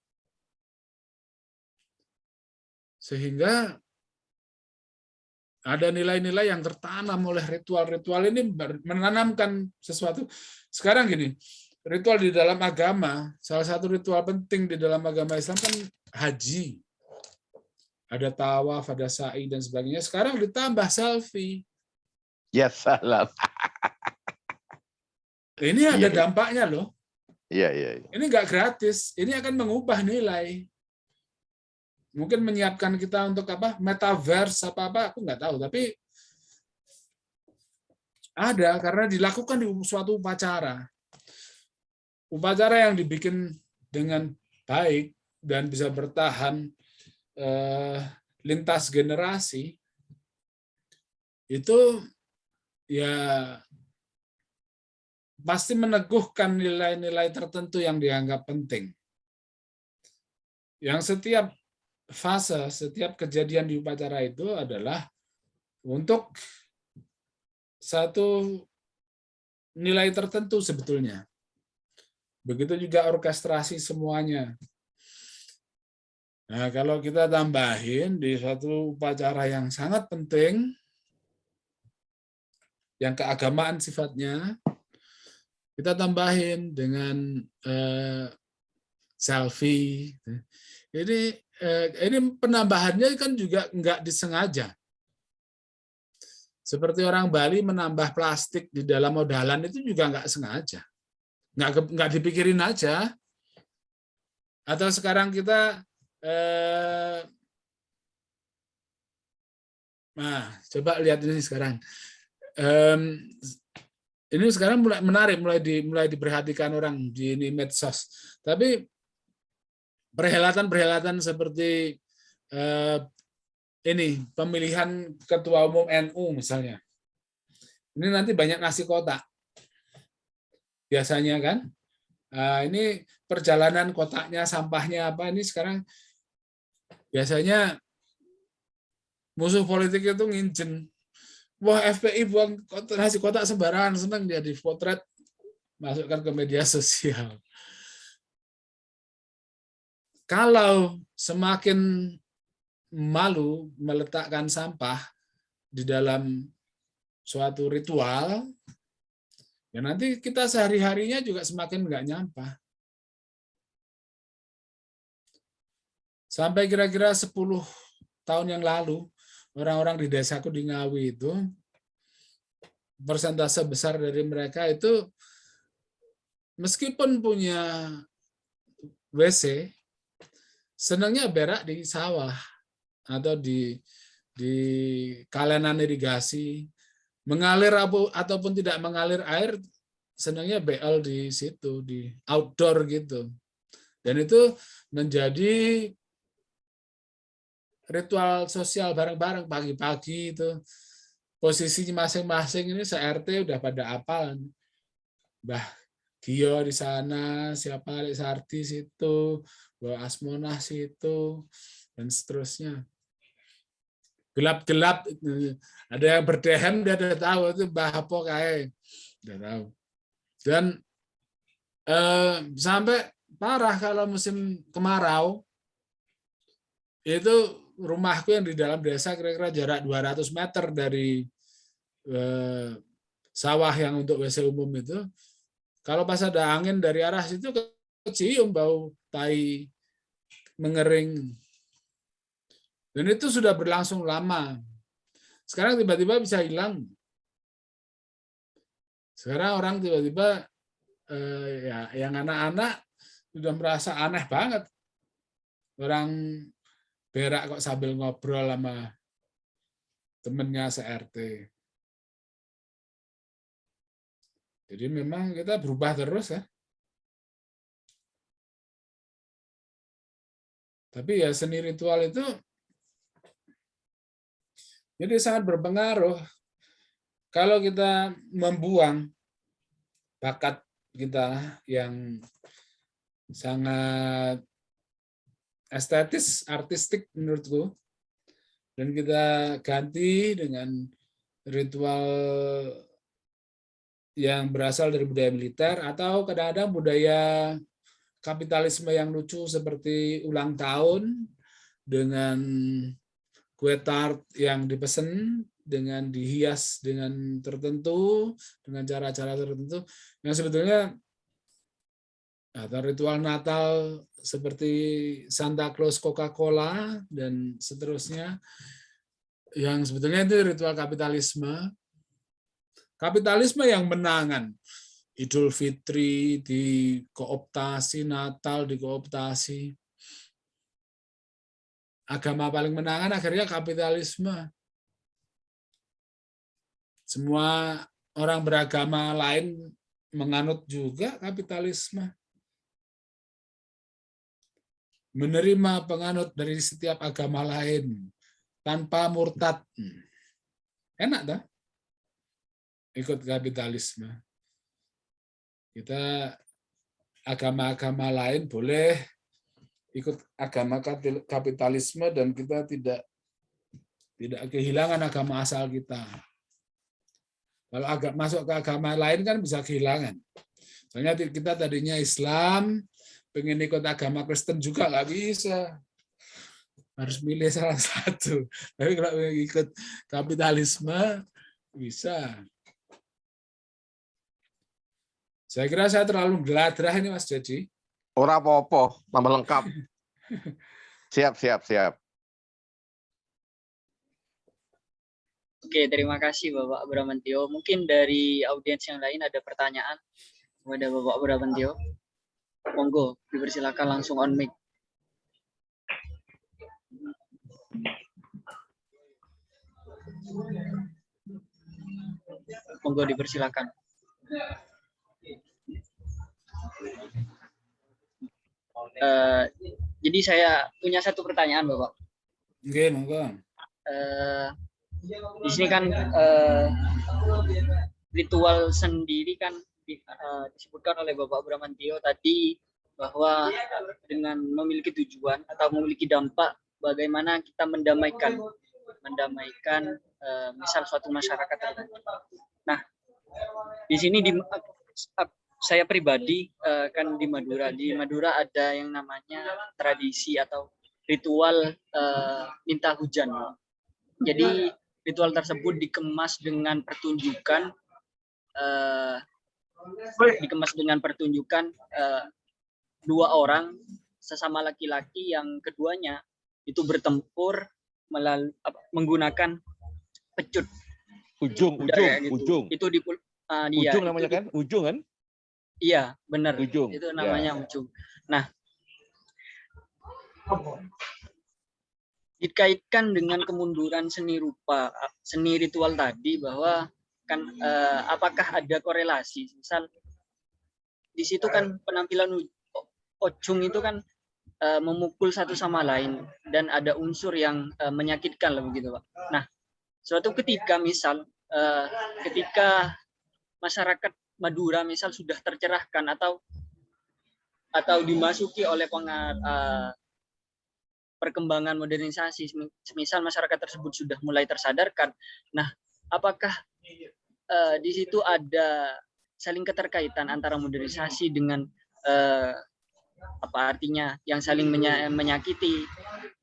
Sehingga ada nilai-nilai yang tertanam oleh ritual-ritual ini menanamkan sesuatu. Sekarang gini, ritual di dalam agama, salah satu ritual penting di dalam agama Islam kan haji. Ada tawaf, ada sa'i, dan sebagainya. Sekarang ditambah selfie. Ya salam. Ini ada Iya, iya. dampaknya loh. Iya, iya, iya. Ini nggak gratis. Ini akan mengubah nilai. Mungkin menyiapkan kita untuk apa? Metaverse apa-apa, aku nggak tahu. Tapi ada, karena dilakukan di suatu upacara. Upacara yang dibikin dengan baik dan bisa bertahan lintas generasi, itu ya pasti meneguhkan nilai-nilai tertentu yang dianggap penting. Yang setiap fase, setiap kejadian di upacara itu adalah untuk satu nilai tertentu sebetulnya. Begitu juga orkestrasi semuanya. Nah, kalau kita tambahin di satu upacara yang sangat penting, yang keagamaan sifatnya, kita tambahin dengan selfie. Ini penambahannya kan juga nggak disengaja. Seperti orang Bali menambah plastik di dalam modalan itu juga nggak sengaja. Nggak dipikirin aja. Atau sekarang kita nah, coba lihat ini sekarang. Ini sekarang mulai menarik, mulai diperhatikan orang di ini medsos. Tapi perhelatan-perhelatan seperti ini pemilihan ketua umum NU misalnya. Ini nanti banyak nasi kotak. Biasanya kan. Ini perjalanan kotaknya, sampahnya apa, ini sekarang biasanya musuh politik itu nginjen. Wah, FPI buang nasi kotak sembarangan, senang dia dipotret, masukkan ke media sosial. Kalau semakin malu meletakkan sampah di dalam suatu ritual, ya nanti kita sehari-harinya juga semakin nggak nyampah. Sampai kira-kira 10 tahun yang lalu, orang-orang di desaku di Ngawi itu, persentase besar dari mereka itu meskipun punya WC, senangnya berak di sawah atau di kalenan irigasi, mengalir ataupun tidak mengalir air, senangnya BL di situ, di outdoor gitu. Dan itu menjadi ritual sosial bareng-bareng pagi-pagi itu. Posisi masing-masing ini se-RT udah pada apal. Mbah Gio di sana, siapa Alik Sardi situ, Mbak Asmonah situ, dan seterusnya. Gelap-gelap, ada yang berdehem, dia udah tahu itu Mbah apa kayak, udah tahu. Dan sampai parah kalau musim kemarau, itu rumahku yang di dalam desa kira-kira jarak 200 meter dari sawah yang untuk WC umum itu, kalau pas ada angin dari arah situ kecium bau tai mengering. Dan itu sudah berlangsung lama. Sekarang tiba-tiba bisa hilang. Sekarang orang tiba-tiba ya yang anak-anak sudah merasa aneh banget. Orang berak kok sambil ngobrol sama temennya se-RT. Jadi memang kita berubah terus ya. Tapi ya seni ritual itu jadi sangat berpengaruh. Kalau kita membuang bakat kita yang sangat estetis, artistik menurutku. Dan kita ganti dengan ritual yang berasal dari budaya militer atau kadang-kadang budaya kapitalisme yang lucu seperti ulang tahun dengan kue tart yang dipesan dengan dihias dengan tertentu, dengan cara-cara tertentu yang sebetulnya atau ritual Natal seperti Santa Claus Coca-Cola dan seterusnya yang sebetulnya itu ritual kapitalisme. Kapitalisme yang menangan. Idul Fitri dikooptasi, Natal dikooptasi. Agama paling menangan akhirnya kapitalisme. Semua orang beragama lain menganut juga kapitalisme. Menerima penganut dari setiap agama lain tanpa murtad. Enak tak? Ikut kapitalisme. Kita agama-agama lain boleh ikut agama kapitalisme dan kita tidak kehilangan agama asal kita. Kalau masuk ke agama lain kan bisa kehilangan. Soalnya kita tadinya Islam, pengen ikut agama Kristen juga nggak bisa. Harus milih salah satu. Tapi kalau ikut kapitalisme bisa. Saya kira saya terlalu geladrah ini Mas Jadi. Ora apa-apa, tambah lengkap. Siap. Oke, terima kasih Bapak Bramantio. Mungkin dari audiens yang lain ada pertanyaan kepada Bapak Bramantio. Monggo, dipersilakan langsung on mic. Monggo dipersilakan. Jadi saya punya satu pertanyaan, Bapak. Oke, monggo. Di sini kan ritual sendiri kan disebutkan oleh Bapak Bramantio tadi bahwa dengan memiliki tujuan atau memiliki dampak bagaimana kita mendamaikan misal suatu masyarakat tertentu. Nah, di sini saya pribadi kan di Madura ada yang namanya tradisi atau ritual minta hujan. Jadi ritual tersebut dikemas dengan pertunjukan dua orang sesama laki-laki yang keduanya itu bertempur menggunakan pecut. Ujung. Itu di ujung namanya kan? Ujung kan? Iya, benar. Ujung. Itu namanya ujung. Nah, dikaitkan dengan kemunduran seni ritual tadi bahwa kan apakah ada korelasi? Misal di situ kan penampilan ujung itu kan memukul satu sama lain dan ada unsur yang menyakitkan lah begitu, Pak. Nah, suatu ketika misal ketika masyarakat Madura misal sudah tercerahkan atau dimasuki oleh perkembangan modernisasi, misal masyarakat tersebut sudah mulai tersadarkan. Nah, apakah di situ ada saling keterkaitan antara modernisasi dengan apa artinya yang saling menyakiti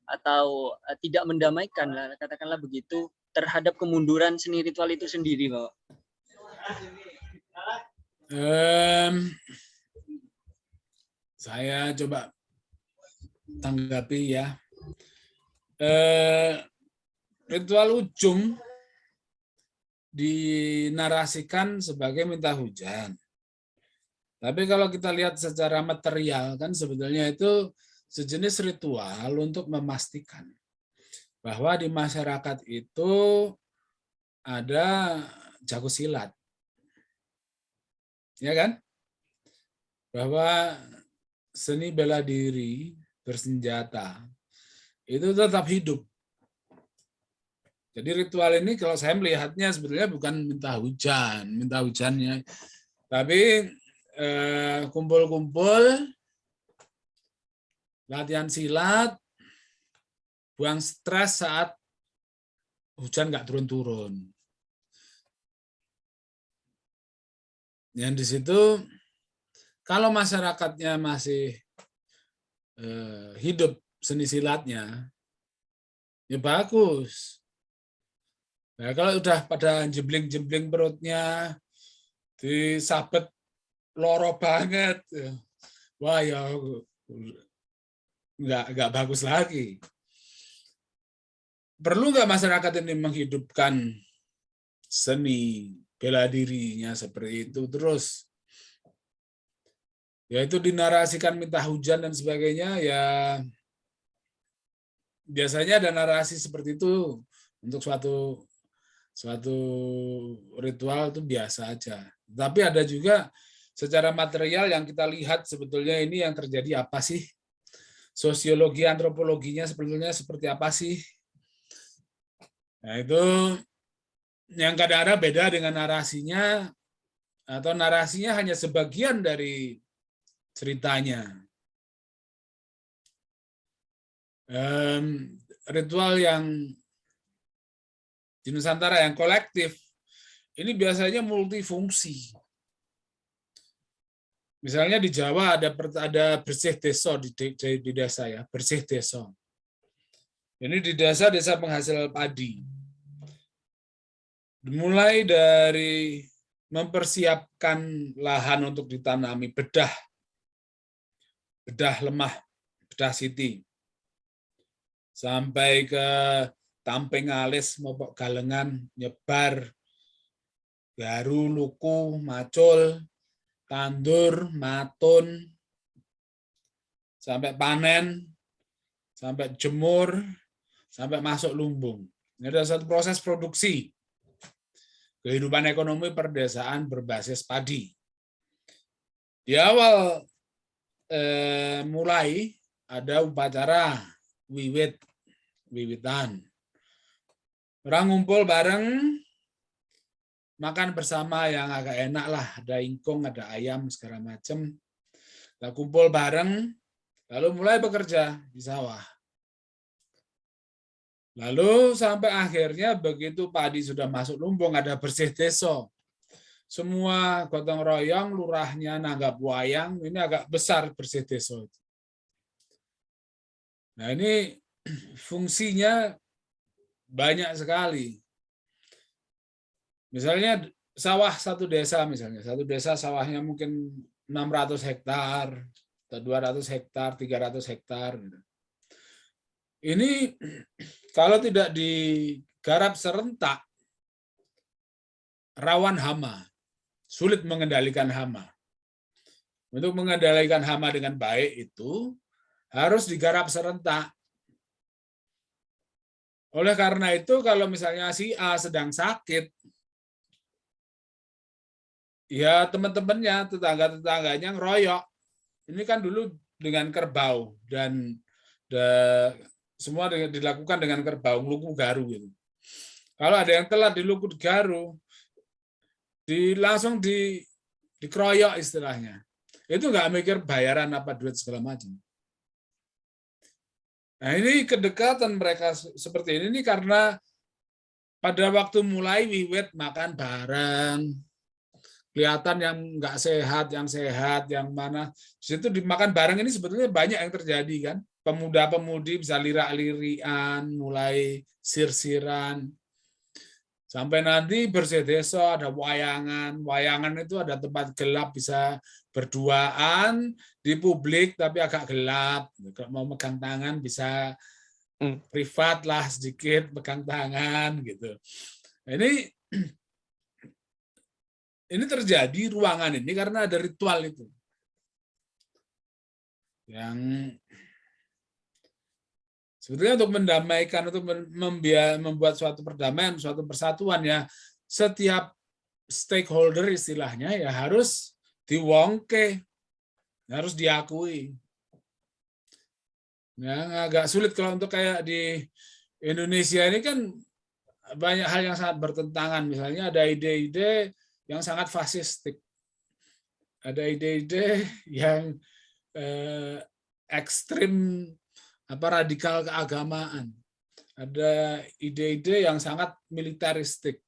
atau tidak mendamaikan lah, katakanlah begitu, terhadap kemunduran seni ritual itu sendiri, Bapak? Saya coba tanggapi ya. Ritual ujung dinarasikan sebagai minta hujan. Tapi kalau kita lihat secara material kan sebetulnya itu sejenis ritual untuk memastikan bahwa di masyarakat itu ada jago silat. Ya kan? Bahwa seni bela diri bersenjata itu tetap hidup. Jadi ritual ini kalau saya melihatnya sebetulnya bukan minta hujannya, tapi kumpul-kumpul latihan silat, buang stres saat hujan nggak turun-turun. Yang di situ kalau masyarakatnya masih hidup seni silatnya, ya bagus. Nah, kalau udah pada jembling-jembling perutnya, disabet loro banget, wah ya nggak bagus lagi. Perlu nggak masyarakat ini menghidupkan seni bela dirinya seperti itu terus? Yaitu dinarasikan minta hujan dan sebagainya, ya biasanya ada narasi seperti itu untuk suatu ritual itu biasa aja. Tapi ada juga secara material yang kita lihat sebetulnya ini yang terjadi apa sih? Sosiologi, antropologinya sebetulnya seperti apa sih? Nah itu yang kadang-kadang beda dengan narasinya, atau narasinya hanya sebagian dari ceritanya. Ritual yang di Nusantara yang kolektif, ini biasanya multifungsi. Misalnya di Jawa ada bersih desa di desa ya, bersih desa. Ini di desa penghasil padi. Mulai dari mempersiapkan lahan untuk ditanami, bedah lemah, bedah siti, sampai ke tamping alis, mopok galengan, nyebar, garu, luku, macul, tandur, matun, sampai panen, sampai jemur, sampai masuk lumbung. Ini adalah satu proses produksi kehidupan ekonomi perdesaan berbasis padi. Di awal mulai ada upacara wiwitan. Orang ngumpul bareng, makan bersama yang agak enak lah, ada ingkung, ada ayam, segala macam. Kita kumpul bareng, lalu mulai bekerja di sawah. Lalu sampai akhirnya begitu padi sudah masuk lumbung, ada bersih desa. Semua gotong royong, lurahnya nanggap wayang, ini agak besar bersih desa. Nah ini fungsinya banyak sekali. Misalnya sawah satu desa, satu desa sawahnya mungkin 600 hektar, 200 hektar, 300 hektar. Ini kalau tidak digarap serentak, rawan hama, sulit mengendalikan hama. Untuk mengendalikan hama dengan baik itu harus digarap serentak. Oleh karena itu, kalau misalnya si A sedang sakit, ya teman-temannya, tetangga-tetangganya ngeroyok. Ini kan dulu dengan kerbau dan semua dilakukan dengan kerbau, luku garu gitu. Kalau ada yang telat di luku garu, langsung dikeroyok istilahnya. Itu nggak mikir bayaran apa duit segala macam. Nah ini kedekatan mereka seperti ini karena pada waktu mulai wiwit makan bareng, kelihatan yang nggak sehat, yang sehat, yang mana. Di situ dimakan bareng ini sebetulnya banyak yang terjadi kan. Pemuda-pemudi bisa lirak-lirian, mulai sir-siran. Sampai nanti bersih desa, ada wayangan. Wayangan itu ada tempat gelap, bisa berduaan di publik tapi agak gelap. Kalau mau megang tangan bisa privat lah sedikit, pegang tangan gitu. Ini terjadi ruangan ini karena ada ritual itu. Yang sebetulnya untuk mendamaikan, untuk membuat suatu perdamaian, suatu persatuan ya, setiap stakeholder istilahnya ya harus diwongke, harus diakui. Ya, agak sulit kalau untuk kayak di Indonesia ini kan banyak hal yang sangat bertentangan. Misalnya ada ide-ide yang sangat fasistik. Ada ide-ide yang ekstrim radikal keagamaan. Ada ide-ide yang sangat militeristik.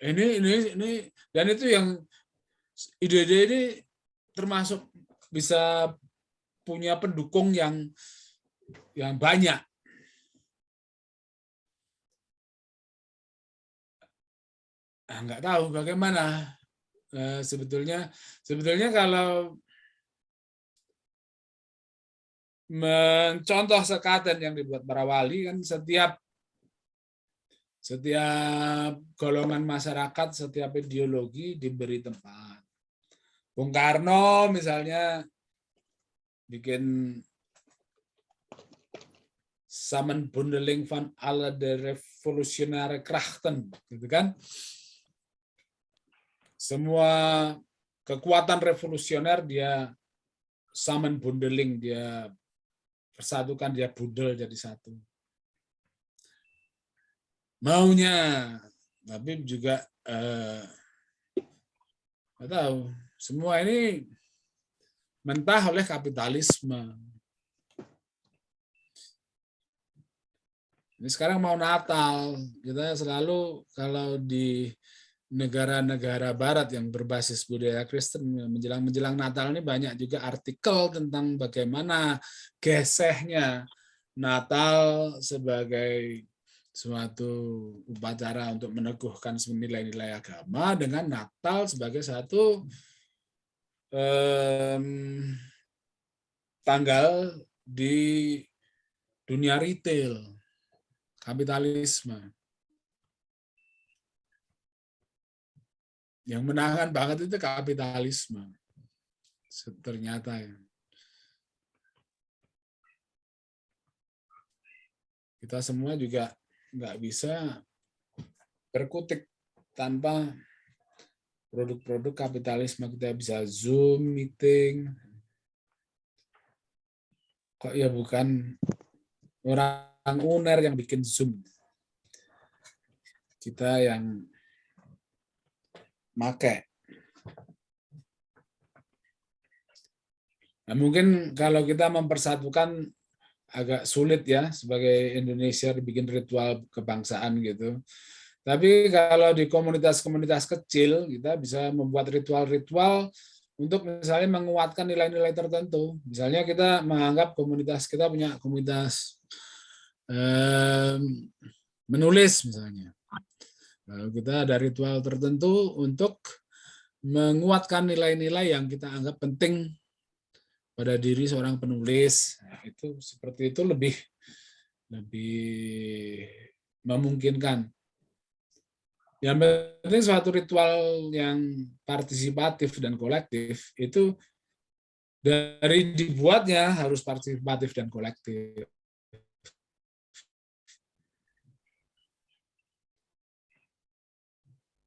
Ini dan itu yang ide-ide ini termasuk bisa punya pendukung yang banyak. Nggak tahu bagaimana sebetulnya kalau mencontoh sekaten yang dibuat para wali kan setiap golongan masyarakat, setiap ideologi diberi tempat. Bung Karno misalnya bikin Samenbundeling van alle de revolutionaire krachten, gitu kan? Semua kekuatan revolusioner dia Samenbundeling, dia persatukan, dia bundel jadi satu. Maunya, tapi juga nggak tahu. Semua ini mentah oleh kapitalisme. Ini sekarang mau Natal, kita selalu kalau di negara-negara Barat yang berbasis budaya Kristen menjelang Natal ini banyak juga artikel tentang bagaimana gesehnya Natal sebagai suatu upacara untuk meneguhkan nilai-nilai agama dengan Natal sebagai satu tanggal di dunia retail, kapitalisme. Yang menangan banget itu kapitalisme. Ternyata ya. Kita semua juga nggak bisa berkutik tanpa produk-produk kapitalisme. Kita bisa Zoom meeting. Kok ya bukan orang UNER yang bikin Zoom. Kita yang make. Nah, mungkin kalau kita mempersatukan agak sulit ya sebagai Indonesia bikin ritual kebangsaan gitu. Tapi kalau di komunitas-komunitas kecil kita bisa membuat ritual-ritual untuk misalnya menguatkan nilai-nilai tertentu. Misalnya kita menganggap komunitas kita punya komunitas menulis misalnya. Lalu kita ada ritual tertentu untuk menguatkan nilai-nilai yang kita anggap penting pada diri seorang penulis. Nah, itu seperti itu lebih memungkinkan. Yang penting suatu ritual yang partisipatif dan kolektif itu dari dibuatnya harus partisipatif dan kolektif.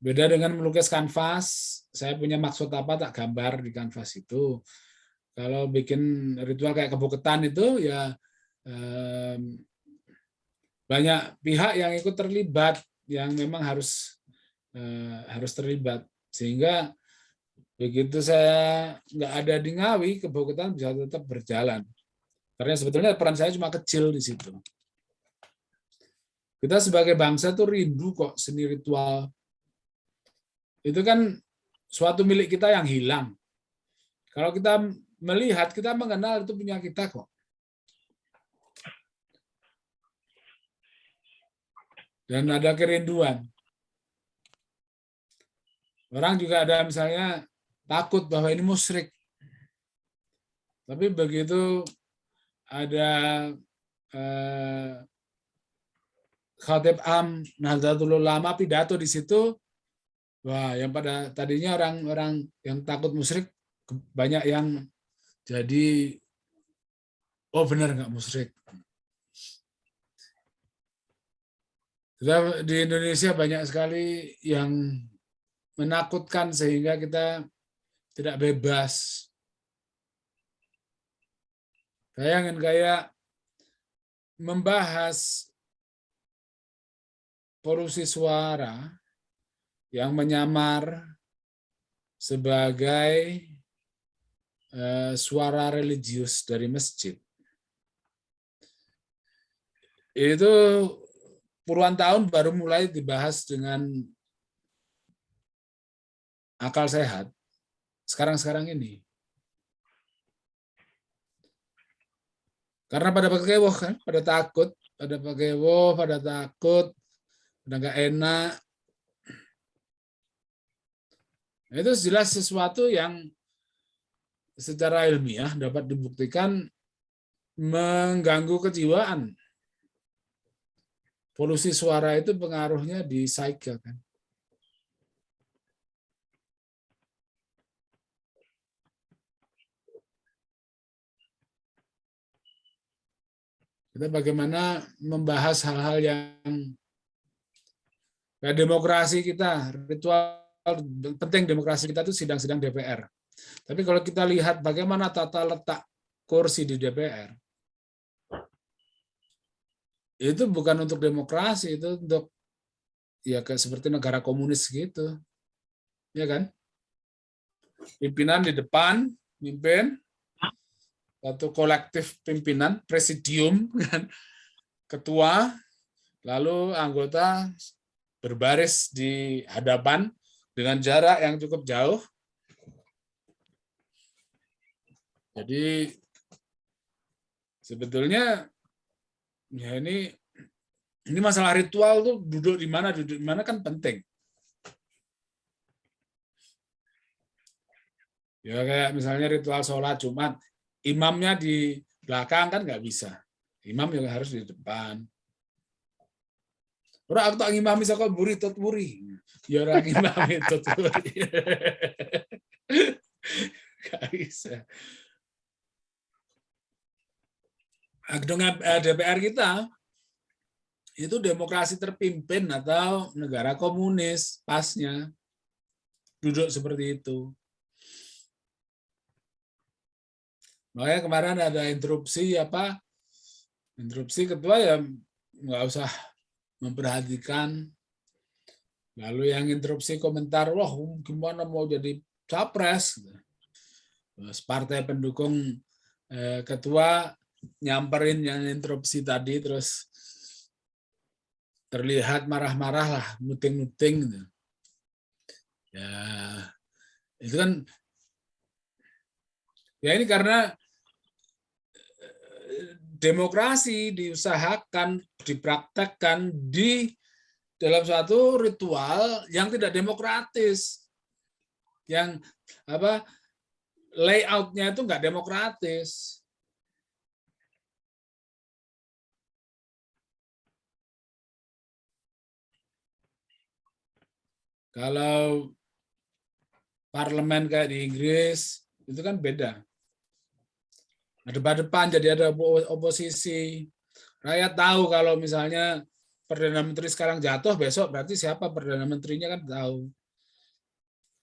Beda dengan melukis kanvas, saya punya maksud apa tak gambar di kanvas itu. Kalau bikin ritual kayak kebo ketan itu ya banyak pihak yang ikut terlibat, yang memang harus terlibat. Sehingga begitu saya nggak ada di Ngawi, kebo ketan bisa tetap berjalan. Karena sebetulnya peran saya cuma kecil di situ. Kita sebagai bangsa tuh rindu kok seni ritual. Itu kan suatu milik kita yang hilang. Kalau kita melihat, kita mengenal itu punya kita kok. Dan ada kerinduan. Orang juga ada misalnya takut bahwa ini musyrik. Tapi begitu ada Khatib Am Nahdlatul Ulama pidato di situ, wah, yang pada tadinya orang-orang yang takut musyrik banyak yang jadi oh benar nggak musyrik. Di Indonesia banyak sekali yang menakutkan sehingga kita tidak bebas. Bayangin kayak membahas polusi suara yang menyamar sebagai suara religius dari masjid. itu puluhan tahun baru mulai dibahas dengan akal sehat. Sekarang-sekarang ini. Karena pada pakai kan, pada takut, pada pakai pada takut, pada nggak enak. Itu jelas sesuatu yang secara ilmiah dapat dibuktikan mengganggu kejiwaan. Polusi suara itu pengaruhnya di psyche kan. Kita bagaimana membahas hal-hal yang kayak demokrasi kita, ritual penting demokrasi kita itu sidang-sidang DPR. Tapi kalau kita lihat bagaimana tata letak kursi di DPR, itu bukan untuk demokrasi, itu untuk ya kayak seperti negara komunis gitu, ya kan? Pimpinan di depan, mimpin, satu kolektif pimpinan, presidium, kan, ketua, lalu anggota berbaris di hadapan dengan jarak yang cukup jauh. Jadi sebetulnya ya ini masalah ritual tuh duduk di mana kan penting. Ya kayak misalnya ritual sholat Jumat, imamnya di belakang kan nggak bisa. Imam juga harus di depan. Orang aku tak imam bisa kok buri tot buri. Ya orang imam itu buri. Nggak bisa. Dengan DPR kita itu demokrasi terpimpin atau negara komunis pasnya duduk seperti itu. Makanya kemarin ada interupsi ketua ya nggak usah memperhatikan. Lalu yang interupsi komentar, wah gimana mau jadi capres? Terus partai pendukung ketua nyamperin yang interupsi tadi, terus terlihat marah-marah lah, muting-muting. Ya itu kan ya ini karena demokrasi diusahakan, dipraktekkan di dalam suatu ritual yang tidak demokratis, yang layoutnya itu nggak demokratis. Kalau parlemen kayak di Inggris itu kan beda. Depan-depan jadi ada oposisi. Rakyat tahu kalau misalnya Perdana Menteri sekarang jatuh, besok berarti siapa Perdana Menterinya kan tahu.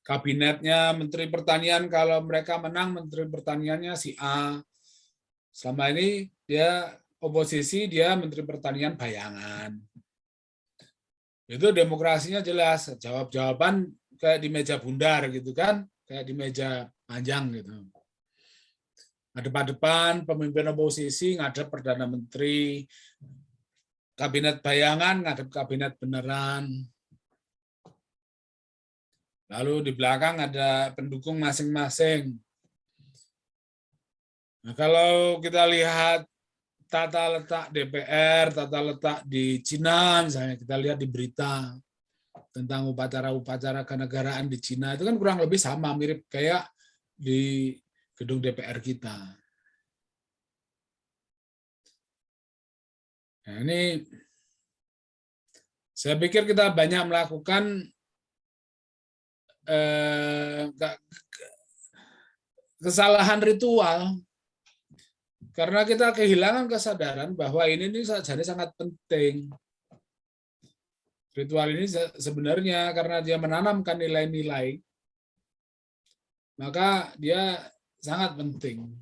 Kabinetnya, Menteri Pertanian, kalau mereka menang, Menteri Pertaniannya si A. Selama ini dia oposisi, dia Menteri Pertanian bayangan. Itu demokrasinya jelas, jawab-jawaban kayak di meja bundar gitu kan, kayak di meja panjang gitu. Depan-depan pemimpin oposisi ngadep Perdana Menteri, kabinet bayangan ngadep kabinet beneran. Lalu di belakang ada pendukung masing-masing. Nah, kalau kita lihat tata letak DPR, tata letak di Cina misalnya, kita lihat di berita tentang upacara-upacara kenegaraan di Cina, itu kan kurang lebih sama, mirip kayak di gedung DPR kita. Nah, ini saya pikir kita banyak melakukan kesalahan ritual karena kita kehilangan kesadaran bahwa ini jadi sangat penting. Ritual ini sebenarnya karena dia menanamkan nilai-nilai, maka dia sangat penting.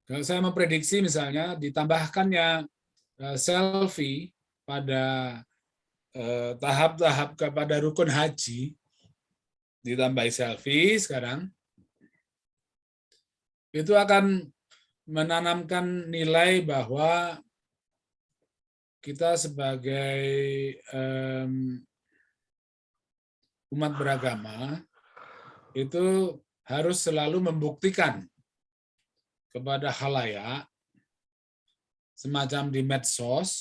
Kalau saya memprediksi misalnya ditambahkannya selfie pada tahap-tahap kepada rukun haji, ditambahi selfie sekarang, itu akan menanamkan nilai bahwa kita sebagai umat beragama itu harus selalu membuktikan kepada khalayak semacam di medsos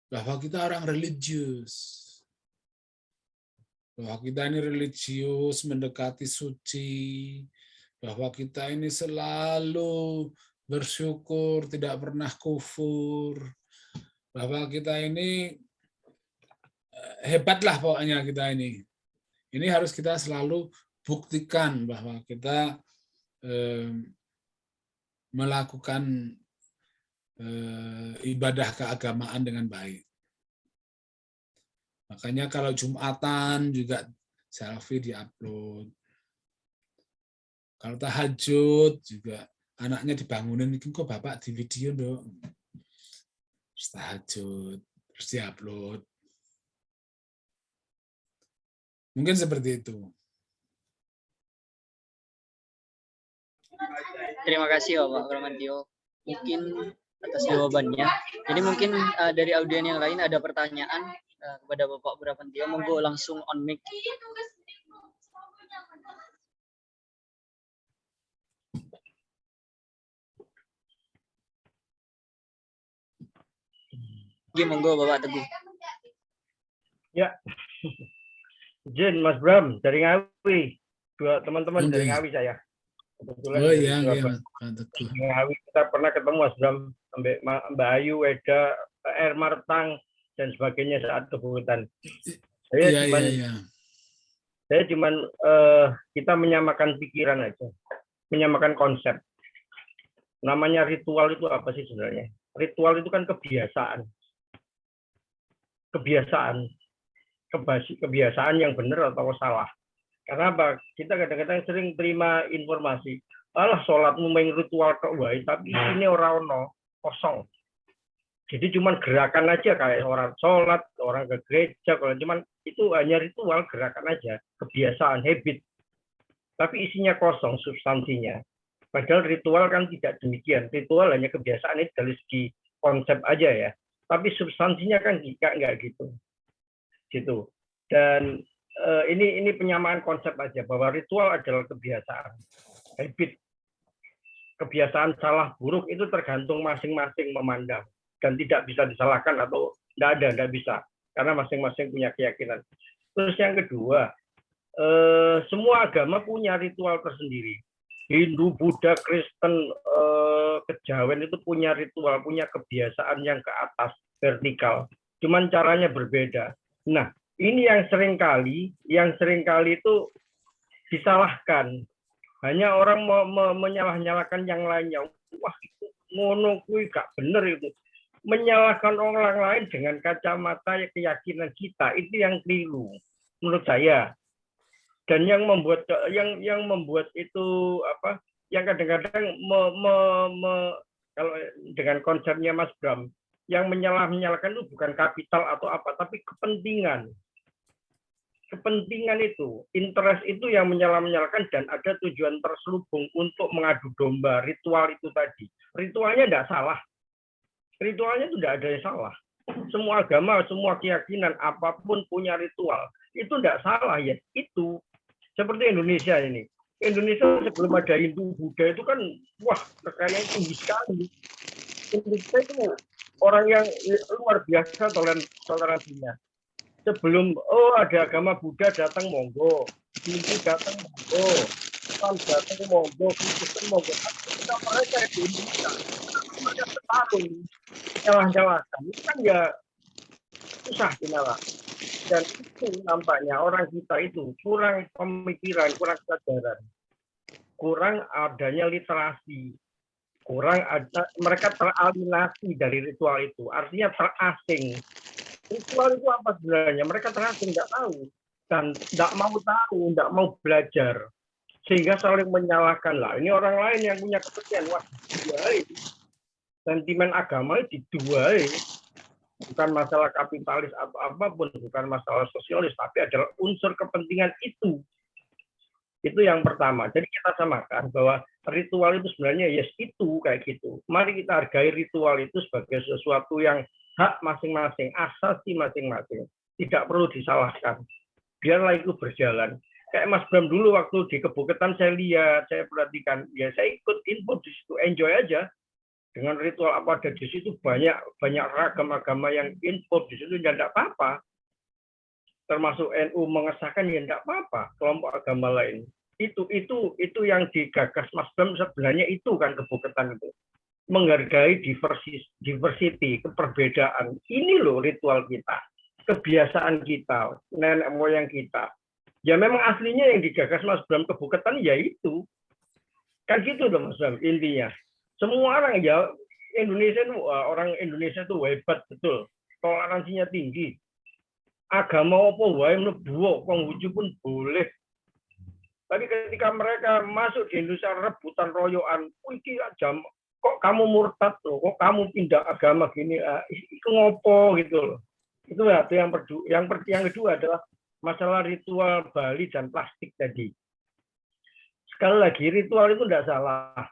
bahwa kita orang religius, bahwa kita ini religius, mendekati suci, bahwa kita ini selalu bersyukur, tidak pernah kufur, bahwa kita ini hebatlah pokoknya kita ini. Ini harus kita selalu buktikan bahwa kita melakukan ibadah keagamaan dengan baik. Makanya kalau Jumatan juga selfie diupload. Kalau tahajud juga anaknya dibangunin, kok bapak di video dong. Terus tahajud, terus diupload. Mungkin seperti itu. Terima kasih Bapak Bramantio. Mungkin atas jawabannya. Jadi mungkin dari audien yang lain ada pertanyaan kepada Bapak Bramantio. Monggo langsung on mic. Monggo Bapak Teguh. Ya. Izin Mas Bram dari Ngawi. Dua teman-teman dari Ngawi saya. Kebetulan oh iya, Pak Teguh. Ngawi kita pernah ketemu Mas Bram, Mbak Ayu, Eda, Martang dan sebagainya saat kebutuhan. Saya cuman kita menyamakan pikiran aja, menyamakan konsep. Namanya ritual itu apa sih sebenarnya? Ritual itu kan kebiasaan. Kebiasaan yang benar atau salah. Karena apa? Kita kadang-kadang sering terima informasi, alah sholatmu main ritual kok wae, tapi ini orang kosong. Jadi cuman gerakan aja kayak orang sholat, orang ke gereja, kalau cuman itu hanya ritual, gerakan aja, kebiasaan, habit. Tapi isinya kosong substansinya. Padahal ritual kan tidak demikian. Ritual hanya kebiasaan itu dari segi konsep aja ya. Tapi substansinya kan nggak gitu. Gitu. Dan ini penyamaan konsep aja bahwa ritual adalah kebiasaan, habit. Kebiasaan salah buruk itu tergantung masing-masing memandang dan tidak bisa disalahkan atau nggak bisa karena masing-masing punya keyakinan. Terus yang kedua, semua agama punya ritual tersendiri. Hindu, Buddha, Kristen, Kejawen itu punya ritual, punya kebiasaan yang ke atas, vertikal. Cuman caranya berbeda. Nah, ini yang seringkali itu disalahkan. Hanya orang menyalah-nyalahkan yang lainnya. Wah, itu ngono kuwi gak bener itu. Menyalahkan orang lain dengan kacamata keyakinan kita itu yang keliru menurut saya. Dan yang membuat itu apa? Yang kadang-kadang kalau dengan konsepnya Mas Bram, yang menyalahkan itu bukan kapital atau apa, tapi kepentingan. Kepentingan itu, interest itu yang menyalahkan dan ada tujuan terselubung untuk mengadu domba ritual itu tadi. Ritualnya tidak salah. Ritualnya itu tidak ada yang salah. Semua agama, semua keyakinan, apapun punya ritual. Itu tidak salah ya. Itu seperti Indonesia ini. Indonesia sebelum ada Hindu, Buddha itu kan, wah, kekayaan tinggi sekali. Indonesia itu orang yang luar biasa toleransinya. Sebelum ada agama Buddha datang monggo, Hindu datang monggo, Islam datang monggo, Kristen monggo. Kita mereka di Indonesia, mereka setahun nyalah-nyalahkan, itu kan ya susah dinyalahkan. Dan itu nampaknya orang kita itu kurang pemikiran, kurang kesadaran, kurang adanya literasi, kurang ada, mereka teralinasi dari ritual itu, artinya terasing. Ritual itu apa sebenarnya? Mereka terasing, nggak tahu dan nggak mau tahu, nggak mau belajar, sehingga saling menyalahkan lah. Ini orang lain yang punya kepentingan, wah, diduai. Sentimen agama diduai. bukan masalah kapitalis atau apapun, bukan masalah sosialis, tapi adalah unsur kepentingan itu. Itu yang pertama. Jadi kita samakan bahwa ritual itu sebenarnya yes itu kayak gitu. Mari kita hargai ritual itu sebagai sesuatu yang hak masing-masing, asasi masing-masing. Tidak perlu disalahkan. Biarlah itu berjalan. Kayak Mas Bram dulu waktu di Kebuketan saya lihat, saya perhatikan, ya saya ikut info di situ, enjoy aja. Dengan ritual apa ada di situ banyak ragam agama yang info di situ ya enggak apa-apa. Termasuk NU mengesahkan ya enggak apa-apa, kelompok agama lain. Itu yang digagas Mas Bram sebenarnya itu kan Kebuketan itu. Menghargai diversity, keperbedaan. Ini loh ritual kita, kebiasaan kita, nenek moyang kita. Ya memang aslinya yang digagas Mas Bram Kebuketan ya itu. Kan gitu loh Mas Bram intinya. Semua orang ya orang Indonesia itu hebat betul. Toleransinya tinggi. Agama apa wae mlebu Konghucu pun boleh. Tapi ketika mereka masuk di Indonesia rebutan royoan, jam kok kamu murtad loh, kok kamu pindah agama gini, itu ngopo gitu loh. Itu ya yang kedua adalah masalah ritual Bali dan plastik tadi. Sekali lagi ritual itu tidak salah,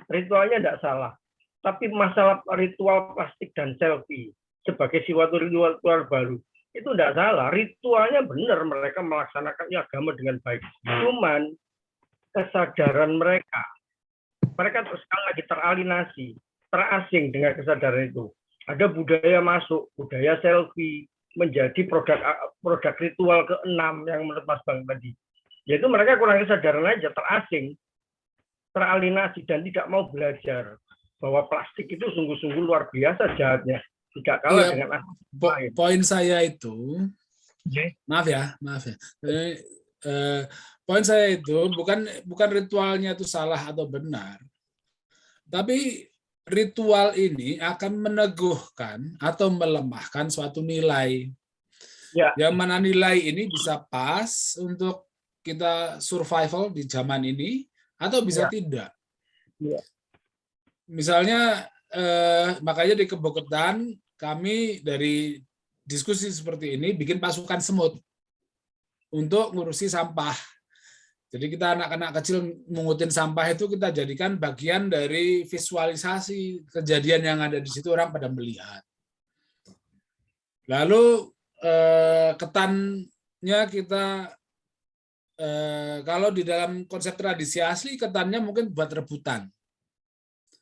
ritualnya tidak salah. Tapi masalah ritual plastik dan selfie sebagai suatu ritual baru itu tidak salah. Ritualnya benar, mereka melaksanakan agama dengan baik. Cuman kesadaran mereka terus sekali lagi teralinasi, terasing dengan kesadaran itu. Ada budaya masuk, budaya selfie menjadi produk ritual ke-6 yang menurut Mas Bang tadi. Yaitu mereka kurang kesadaran aja, terasing, teralinasi dan tidak mau belajar bahwa plastik itu sungguh-sungguh luar biasa jahatnya. Tidak kalah dengan poin saya itu, maaf ya. Poin saya itu bukan ritualnya itu salah atau benar, tapi ritual ini akan meneguhkan atau melemahkan suatu nilai. Ya. Yang mana nilai ini bisa pas untuk kita survival di zaman ini atau bisa tidak. Ya. Misalnya makanya di Kebuketan kami dari diskusi seperti ini bikin pasukan semut untuk ngurusi sampah. Jadi kita anak-anak kecil mengutin sampah itu kita jadikan bagian dari visualisasi kejadian yang ada di situ, orang pada melihat. Lalu ketannya kita kalau di dalam konsep tradisi asli ketannya mungkin buat rebutan.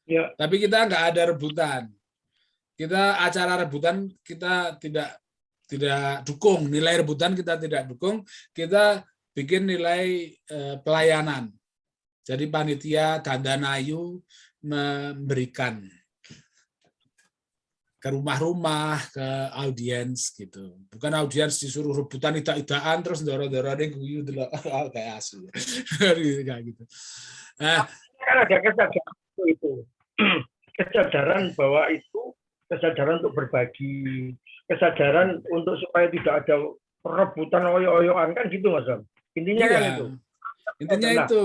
Ya. Tapi kita nggak ada rebutan. Kita acara rebutan kita tidak dukung, nilai rebutan kita tidak dukung. Kita bikin nilai pelayanan. Jadi panitia Dandanayu memberikan ke rumah-rumah, ke audiens gitu. Bukan audiens disuruh rebutan idak-idakan terus ndoro-ndorone guyu delok kayak asu. Kayak gitu. Nah, kan ada kesadaran itu. Kesadaran bahwa itu kesadaran untuk berbagi, kesadaran untuk supaya tidak ada perebutan oyo-oyoan kan gitu Mas Bram. Intinya kan itu. Intinya nah, itu.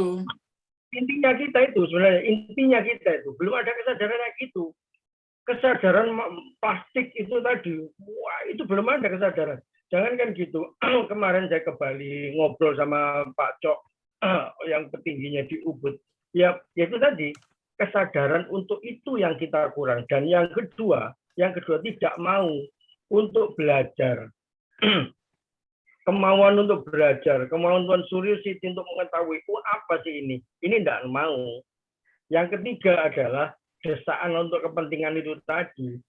Intinya kita itu sebenarnya intinya kita itu belum ada kesadaran kayak gitu. Kesadaran plastik itu tadi, wah itu belum ada kesadaran. Jangan kan gitu. Kemarin saya ke Bali ngobrol sama Pak Cok yang petingginya di Ubud. Ya itu tadi kesadaran untuk itu yang kita kurang. Dan yang kedua tidak mau untuk belajar. Kemauan untuk belajar, kemauan Tuan Suryositi untuk mengetahui apa sih ini tidak mau. Yang ketiga adalah desaan untuk kepentingan itu tadi.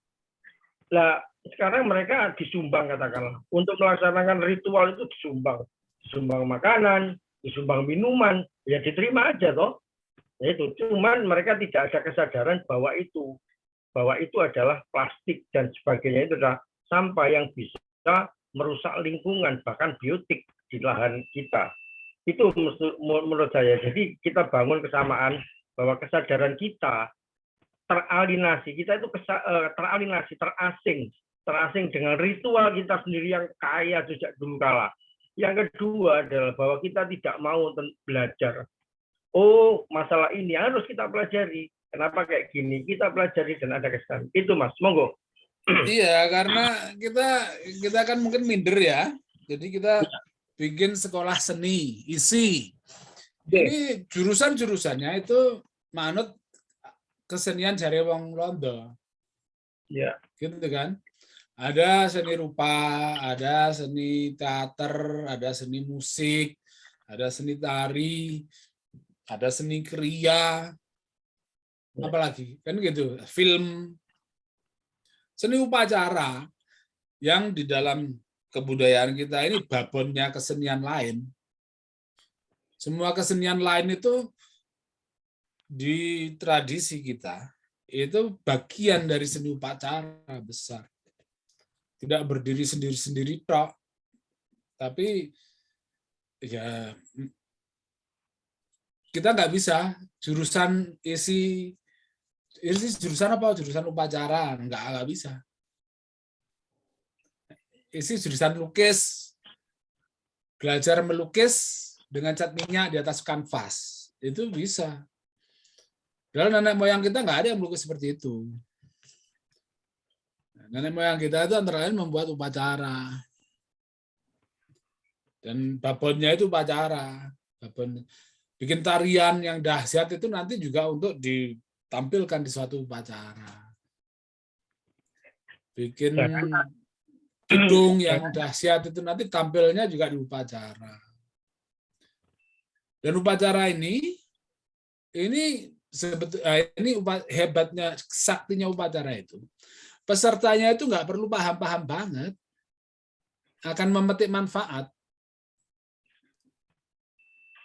Nah, sekarang mereka disumbang katakanlah untuk melaksanakan ritual itu disumbang makanan, disumbang minuman, ya diterima aja toh. Itu cuman mereka tidak ada kesadaran bahwa itu adalah plastik dan sebagainya, itu adalah sampah yang bisa merusak lingkungan, bahkan biotik di lahan kita. Itu menurut saya. Jadi kita bangun kesamaan bahwa kesadaran kita teralinasi, kita itu teralinasi, terasing dengan ritual kita sendiri yang kaya sejak dulu kala. Yang kedua adalah bahwa kita tidak mau belajar. Oh, masalah ini harus kita pelajari. Kenapa kayak gini? Kita pelajari dan ada kesadaran. Itu Mas, monggo. Iya, karena kita kan mungkin minder ya. Jadi kita bikin sekolah seni, isi. Ini jurusan-jurusannya itu manut kesenian jare wong Londo. Ya. Gitu kan. Ada seni rupa, ada seni teater, ada seni musik, ada seni tari, ada seni kriya, apalagi kan gitu, film, seni upacara yang di dalam kebudayaan kita ini babonnya kesenian lain. Semua kesenian lain itu di tradisi kita itu bagian dari seni upacara besar. Tidak berdiri sendiri-sendiri tok, tapi ya kita nggak bisa jurusan isi jurusan apa, jurusan upacara, nggak bisa. Isi jurusan lukis, belajar melukis dengan cat minyak di atas kanvas, itu bisa. Padahal nenek moyang kita nggak ada yang melukis seperti itu. Nenek moyang kita itu antara lain membuat upacara. Dan babonnya itu upacara. Babon. Bikin tarian yang dahsyat itu nanti juga untuk ditampilkan di suatu upacara. Bikin gedung yang dahsyat itu nanti tampilnya juga di upacara. Dan upacara ini hebatnya, saktinya upacara itu. Pesertanya itu nggak perlu paham-paham banget, akan memetik manfaat.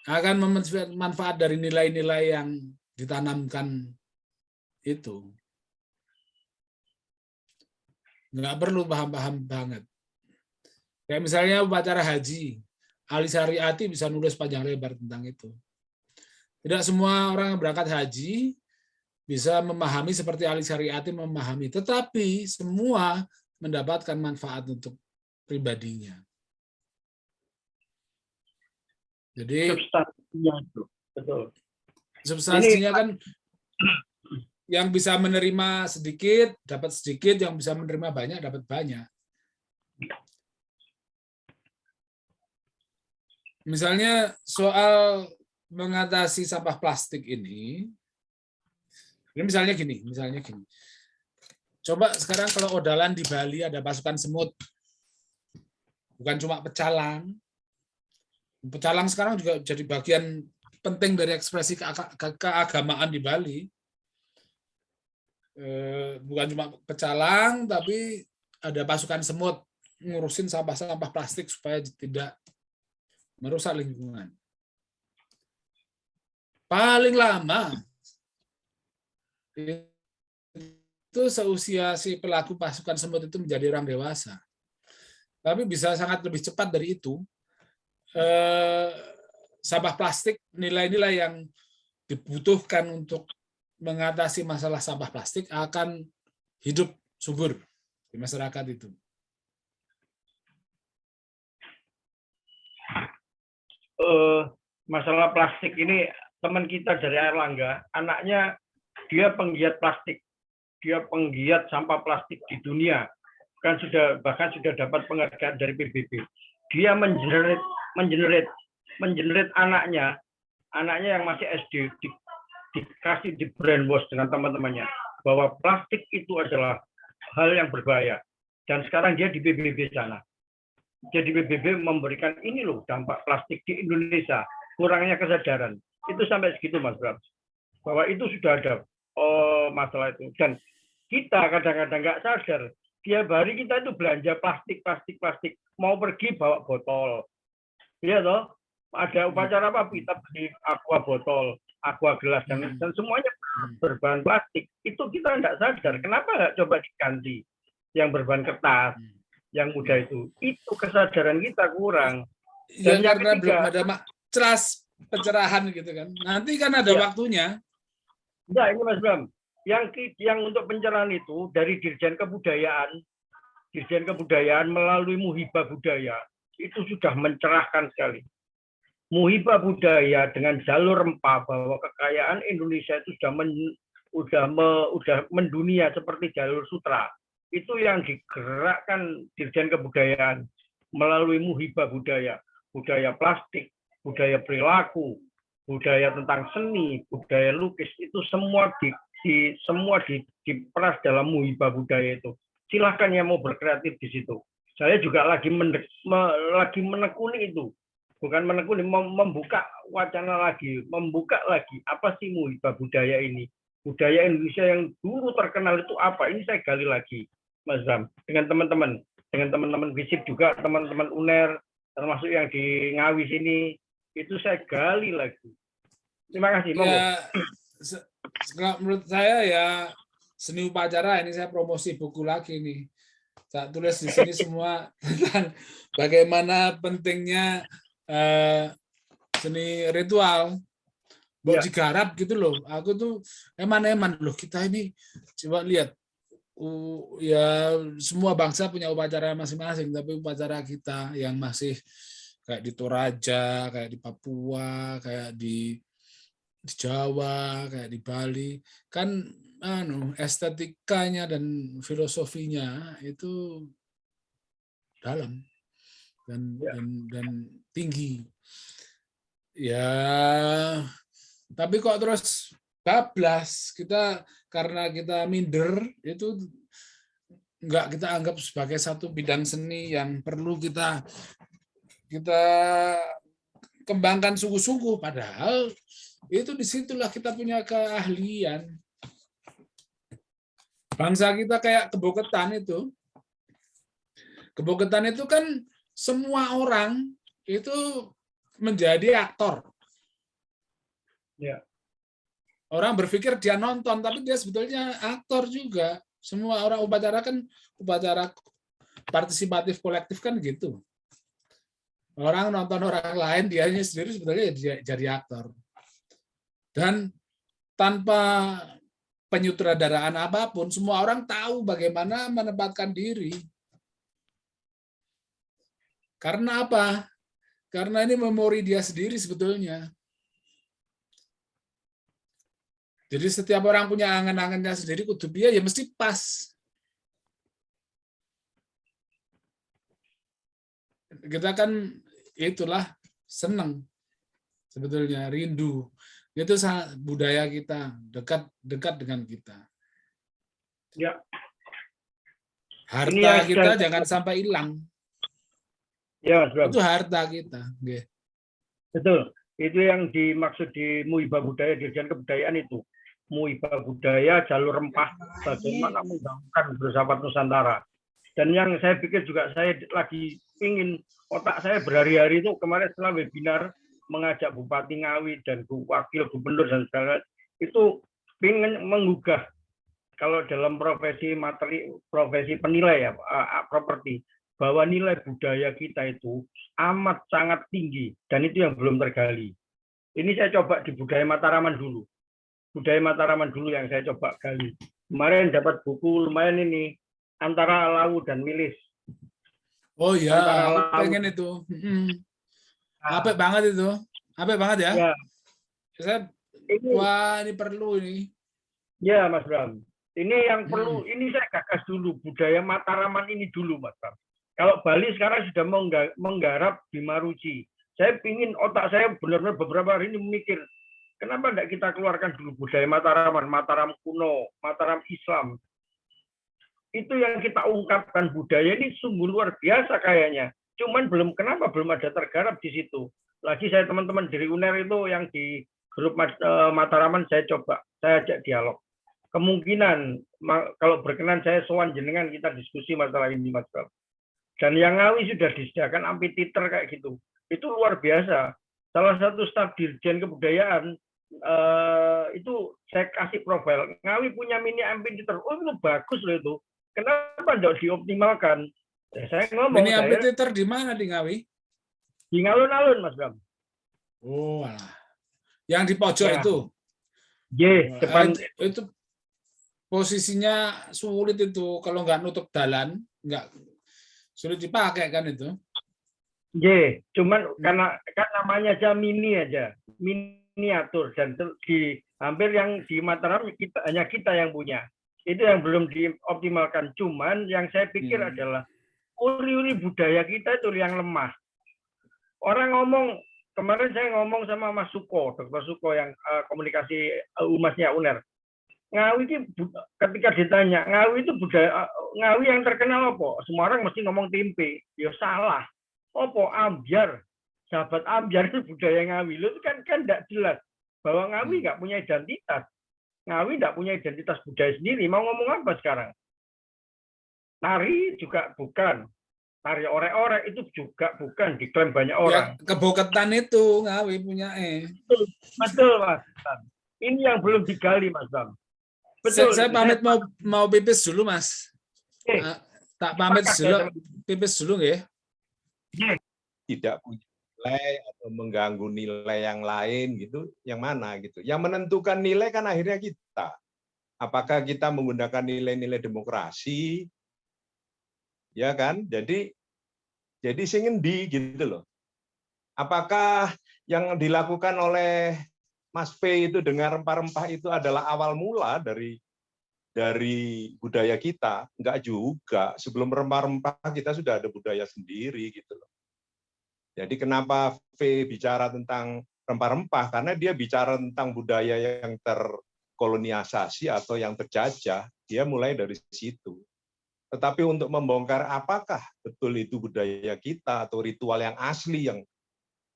Akan memetik manfaat dari nilai-nilai yang ditanamkan itu. Nggak perlu paham-paham banget. Kayak misalnya upacara haji, Ali Syariati bisa nulis panjang lebar tentang itu. Tidak semua orang yang berangkat haji bisa memahami seperti Ali Syariati memahami, tetapi semua mendapatkan manfaat untuk pribadinya. Jadi substansinya itu betul. Substansinya kan yang bisa menerima sedikit dapat sedikit, yang bisa menerima banyak dapat banyak. Misalnya soal mengatasi sampah plastik ini misalnya gini. Coba sekarang kalau odalan di Bali ada pasukan semut, bukan cuma pecalang. Pecalang sekarang juga jadi bagian penting dari ekspresi keagamaan di Bali. Bukan cuma pecalang, tapi ada pasukan semut ngurusin sampah-sampah plastik supaya tidak merusak lingkungan. Paling lama itu seusia si pelaku pasukan semut itu menjadi orang dewasa. Tapi bisa sangat lebih cepat dari itu. Sampah plastik, nilai-nilai yang dibutuhkan untuk mengatasi masalah sampah plastik akan hidup subur di masyarakat itu. Masalah plastik ini, teman kita dari Airlangga, anaknya dia penggiat plastik, dia penggiat sampah plastik di dunia, bahkan sudah dapat penghargaan dari PBB. Dia mengenerate anaknya yang masih SD, dikasih di brainwash dengan teman-temannya bahwa plastik itu adalah hal yang berbahaya. Dan sekarang dia di PBB sana. Jadi PBB memberikan ini loh dampak plastik di Indonesia, kurangnya kesadaran. Itu sampai segitu Mas Bram. Bahwa itu sudah ada masalah itu. Dan kita kadang-kadang nggak sadar, tiap hari kita itu belanja plastik. Mau pergi bawa botol. Iya toh? Ada upacara apa kita beli aqua botol, aqua gelas, dan semuanya berbahan plastik. Itu kita nggak sadar. Kenapa nggak coba diganti yang berbahan kertas, yang mudah itu? Itu kesadaran kita kurang. Dan ya, karena ketiga, belum ada pencerahan gitu kan. Nanti kan ada waktunya. Enggak, ini Mas Bram. Yang untuk pencerahan itu dari Dirjen Kebudayaan melalui Muhibah Budaya itu sudah mencerahkan sekali. Muhibah Budaya dengan jalur rempah bahwa kekayaan Indonesia itu sudah mendunia seperti jalur sutra. itu yang digerakkan Dirjen Kebudayaan melalui Muhibah Budaya, budaya plastik, budaya perilaku, budaya tentang seni, budaya lukis, itu semua diperas dalam Muhibah Budaya itu. Silahkan yang mau berkreatif di situ. Saya juga lagi menekuni itu, bukan menekuni, membuka wacana lagi, membuka lagi apa sih Muhibah Budaya ini. Budaya Indonesia yang dulu terkenal itu apa? Ini saya gali lagi, Mas Bram, dengan teman-teman FISIP juga, teman-teman UNER, termasuk yang di Ngawi sini, itu saya gali lagi. Terima kasih. Ya, menurut saya ya seni upacara ini saya promosi buku lagi nih. Saya tulis di sini semua tentang bagaimana pentingnya seni ritual. Buat digarap gitu loh. Aku tuh eman-eman loh, kita ini coba lihat. Ya semua bangsa punya upacara masing-masing, tapi upacara kita yang masih kayak di Toraja, kayak di Papua, kayak di Jawa, kayak di Bali, kan estetikanya dan filosofinya itu dalam dan tinggi. Ya, tapi kok terus bablas kita karena kita minder, itu enggak kita anggap sebagai satu bidang seni yang perlu kita kembangkan sungguh-sungguh, padahal itu disitulah kita punya keahlian. Bangsa kita kayak Keboketan itu. Keboketan itu kan semua orang itu menjadi aktor. Ya. Orang berpikir dia nonton, tapi dia sebetulnya aktor juga. Semua orang upacara kan upacara partisipatif kolektif kan gitu. Orang nonton orang lain, dia sendiri sebetulnya jadi aktor. Dan tanpa penyutradaraan apapun, semua orang tahu bagaimana menempatkan diri. Karena apa? Karena ini memori dia sendiri sebetulnya. Jadi setiap orang punya angan-angannya sendiri, kudu dia ya mesti pas. Kita kan itulah senang sebetulnya, rindu. Itu budaya kita, dekat dengan kita. Ya. Harta kita jangan sampai hilang. Ya, Mas Bram. Itu harta kita. Betul. Itu yang dimaksud di Muhibah Budaya, Dirjen Kebudayaan itu. Muhibah Budaya, jalur rempah, bagaimana menggaungkan filsafat Nusantara. Dan yang saya pikir juga, saya lagi ingin, otak saya berhari-hari itu kemarin setelah webinar mengajak Bupati Ngawi dan Wakil Gubernur dan segala itu ingin menggugah kalau dalam profesi penilai ya properti, bahwa nilai budaya kita itu amat sangat tinggi dan itu yang belum tergali. Ini saya coba di budaya Mataraman dulu. Budaya Mataraman dulu yang saya coba gali. Kemarin dapat buku lumayan ini, Antara Lawu dan Wilis. Oh iya, pengen itu. Apik banget itu. Apik banget ya. Ya. Wah, ini perlu ini. Ya, Mas Bram. Ini yang perlu, ini saya gagas dulu, budaya Mataraman ini dulu, Mas Bram. Kalau Bali sekarang sudah menggarap di Maruci. Saya pingin, otak saya benar-benar beberapa hari ini memikir, kenapa tidak kita keluarkan dulu budaya Mataraman, Mataram kuno, Mataram Islam. Itu yang kita ungkapkan, budaya ini sungguh luar biasa kayaknya. Cuman kenapa belum ada tergarap di situ. Lagi saya teman-teman dari UNER itu yang di grup Mataraman saya ajak dialog. Kemungkinan kalau berkenan saya sowan jenengan, kita diskusi masalah ini, Mas Bram. Dan yang Ngawi sudah disediakan amphitheater kayak gitu. Itu luar biasa. Salah satu staf Dirjen Kebudayaan itu saya kasih profil. Ngawi punya mini amphitheater. Oh, itu bagus loh itu. Kenapa tidak dioptimalkan? Ya, saya ngomong. Mini amphitheater di mana di Ngawi? Di alun-alun, Mas Bram. Oh, alah. Yang di pojok ya. Itu. Depan itu posisinya sulit itu, kalau nggak nutup jalan, nggak sulit dipakai kan itu. Cuman karena kan namanya aja miniatur dan di hampir yang di Mataram hanya kita yang punya. Itu yang belum dioptimalkan. Cuman yang saya pikir adalah uri-uri budaya kita itu yang lemah. Orang ngomong, kemarin saya ngomong sama Mas Suko, Dr. Suko yang komunikasi humasnya UNER. Ngawi itu ketika ditanya, Ngawi itu budaya, Ngawi yang terkenal apa? Semua orang mesti ngomong tempe. Ya salah. Apa? Ambyar. Sahabat ambyar itu budaya Ngawi. Lu itu kan enggak jelas bahwa Ngawi nggak punya identitas. Ngawi nggak punya identitas budaya sendiri. Mau ngomong apa sekarang? Tari juga bukan. Tari orek-orek itu juga bukan, diklaim banyak orang. Ya, keboketan itu Ngawi punya Betul, Mas. Ini yang belum digali, Mas Bam. Betul. Saya pamit mau pipis dulu, Mas. Tak pamit dulu, pipis dulu ya. Tidak punya nilai atau mengganggu nilai yang lain gitu, yang mana gitu. Yang menentukan nilai kan akhirnya kita. Apakah kita menggunakan nilai-nilai demokrasi, ya kan? Jadi sing endi gitu loh. Apakah yang dilakukan oleh Mas P itu dengan rempah-rempah itu adalah awal mula dari budaya kita? Enggak juga. Sebelum rempah-rempah kita sudah ada budaya sendiri gitu loh. Jadi kenapa V bicara tentang rempah-rempah? Karena dia bicara tentang budaya yang terkolonialisasi atau yang terjajah. Dia mulai dari situ. Tetapi untuk membongkar apakah betul itu budaya kita atau ritual yang asli yang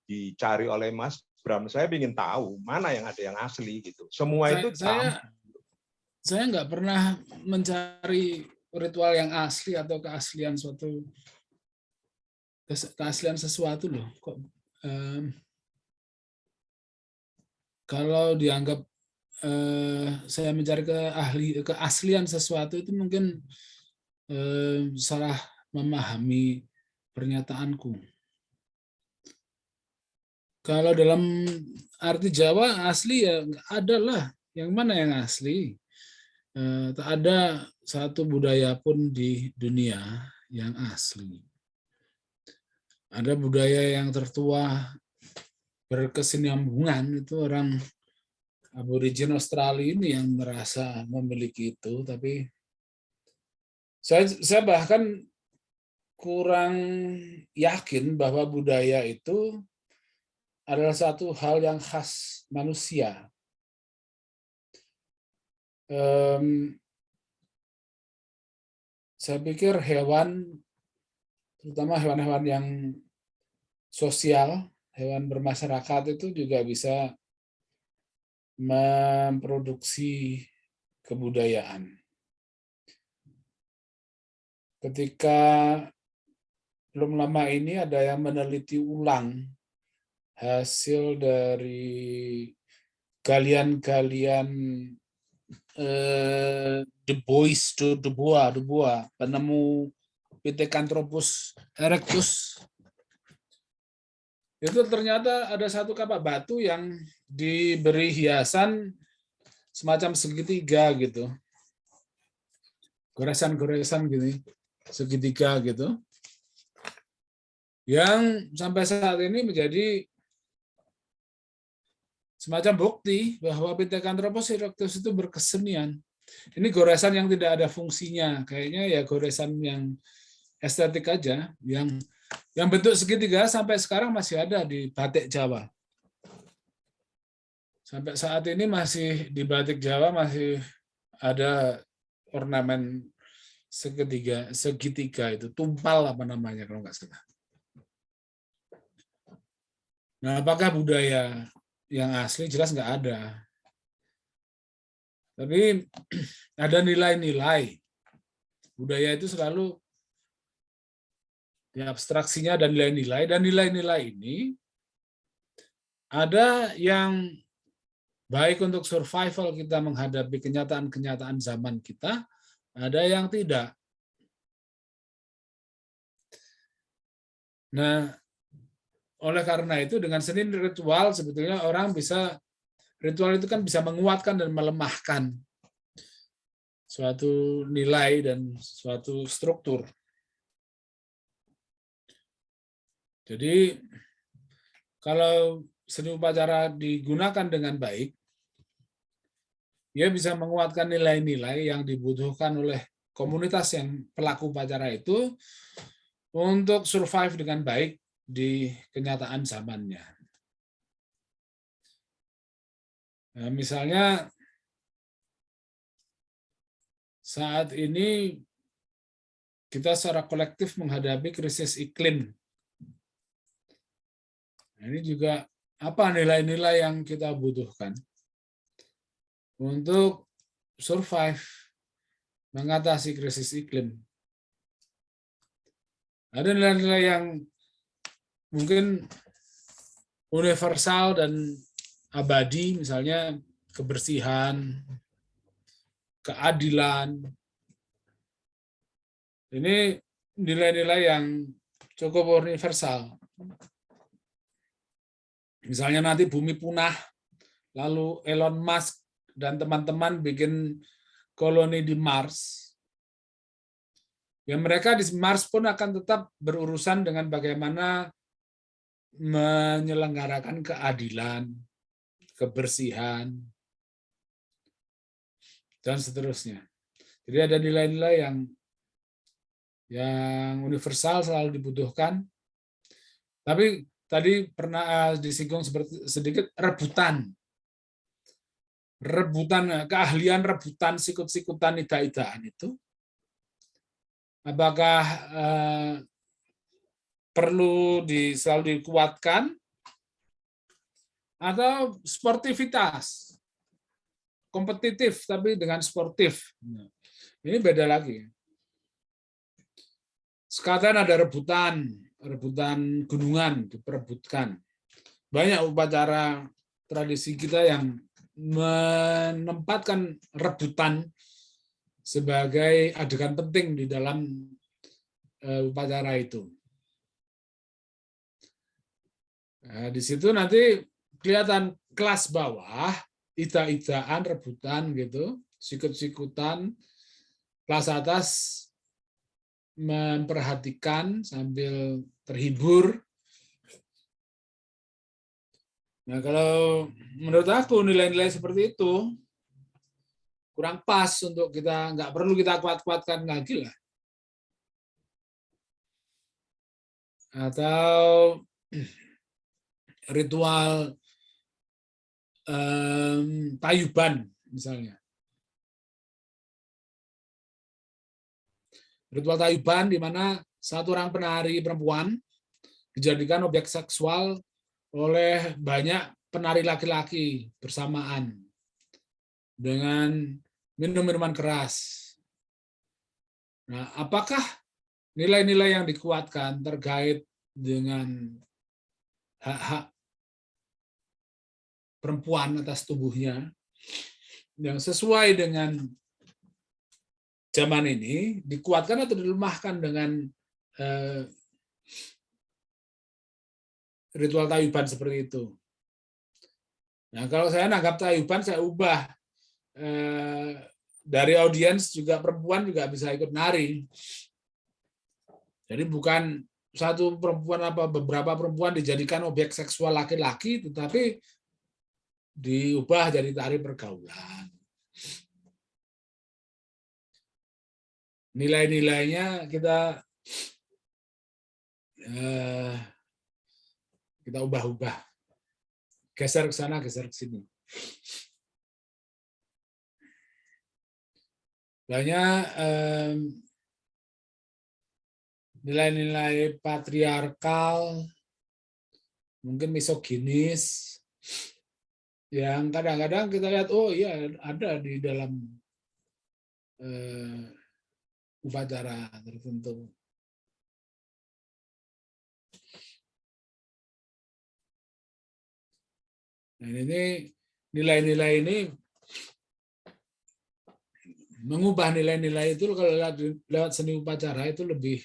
dicari oleh Mas Bram, saya ingin tahu mana yang ada yang asli gitu. Semua itu saya nggak pernah mencari ritual yang asli atau keaslian sesuatu loh. Kok kalau dianggap saya mencari keaslian sesuatu itu mungkin salah memahami pernyataanku. Kalau dalam arti Jawa asli ya adalah yang mana yang asli. Tak ada satu budaya pun di dunia yang asli. Ada budaya yang tertua berkesinambungan, itu orang aborigin Australia ini yang merasa memiliki itu, tapi saya bahkan kurang yakin bahwa budaya itu adalah satu hal yang khas manusia. Saya pikir hewan, terutama hewan-hewan yang sosial, hewan bermasyarakat itu juga bisa memproduksi kebudayaan. Ketika belum lama ini ada yang meneliti ulang hasil dari galian-galian Du Bois, penemu Pithecanthropus erectus. Itu ternyata ada satu kapak batu yang diberi hiasan semacam segitiga gitu. Goresan-goresan gini, segitiga gitu. Yang sampai saat ini menjadi semacam bukti bahwa Pithecanthropus erectus itu berkesenian. Ini goresan yang tidak ada fungsinya, kayaknya ya goresan yang estetik aja, yang bentuk segitiga sampai sekarang masih ada di batik Jawa. Sampai saat ini masih di batik Jawa masih ada ornamen segitiga itu, tumpal apa namanya kalau nggak salah. Nah, apakah budaya yang asli? Jelas nggak ada. Tapi ada nilai-nilai. Budaya itu selalu abstraksinya dan nilai-nilai. Dan nilai-nilai ini ada yang baik untuk survival kita menghadapi kenyataan-kenyataan zaman kita, ada yang tidak. Nah, oleh karena itu dengan seni ritual sebetulnya orang bisa, ritual itu kan bisa menguatkan dan melemahkan suatu nilai dan suatu struktur. Jadi kalau seni upacara digunakan dengan baik, Dia bisa menguatkan nilai-nilai yang dibutuhkan oleh komunitas yang pelaku upacara itu untuk survive dengan baik di kenyataan zamannya. Nah, misalnya saat ini kita secara kolektif menghadapi krisis iklim. Nah, ini juga apa nilai-nilai yang kita butuhkan untuk survive mengatasi krisis iklim. Ada nilai-nilai yang mungkin universal dan abadi, misalnya kebersihan, keadilan. Ini nilai-nilai yang cukup universal. Misalnya nanti bumi punah, lalu Elon Musk dan teman-teman bikin koloni di Mars. Ya, mereka di Mars pun akan tetap berurusan dengan bagaimana menyelenggarakan keadilan, kebersihan, dan seterusnya. Jadi ada nilai-nilai yang universal selalu dibutuhkan. Tapi tadi pernah disinggung sedikit rebutan, keahlian rebutan, sikut-sikutan, ida-idaan itu. Apakah perlu selalu dikuatkan atau sportivitas, kompetitif tapi dengan sportif? Ini beda lagi. Sekarang ada rebutan gunungan diperebutkan. Banyak upacara tradisi kita yang menempatkan rebutan sebagai adegan penting di dalam upacara itu. Nah, di situ nanti kelihatan kelas bawah, ida-idaan, rebutan gitu, sikut-sikutan, kelas atas memperhatikan sambil terhibur. Nah, kalau menurut aku nilai-nilai seperti itu kurang pas untuk kita, nggak perlu kita kuat-kuatkan lagi lah. Atau ritual tayuban misalnya. Ritual tayuban di mana satu orang penari perempuan dijadikan objek seksual oleh banyak penari laki-laki bersamaan dengan minum minuman keras. Nah, apakah nilai-nilai yang dikuatkan terkait dengan hak-hak perempuan atas tubuhnya yang sesuai dengan zaman ini dikuatkan atau dilemahkan dengan ritual tayuban seperti itu? Nah, kalau saya nanggap tayuban, saya ubah dari audiens juga perempuan juga bisa ikut nari. Jadi bukan satu perempuan apa beberapa perempuan dijadikan objek seksual laki-laki, tetapi diubah jadi tari pergaulan. Nilai-nilainya kita ubah-ubah, geser ke sana, geser ke sini. Banyak nilai-nilai patriarkal, mungkin misoginis, yang kadang-kadang kita lihat, oh iya ada di dalam upacara tertentu. Nah, ini nilai-nilai ini mengubah nilai-nilai itu kalau lewat seni upacara itu lebih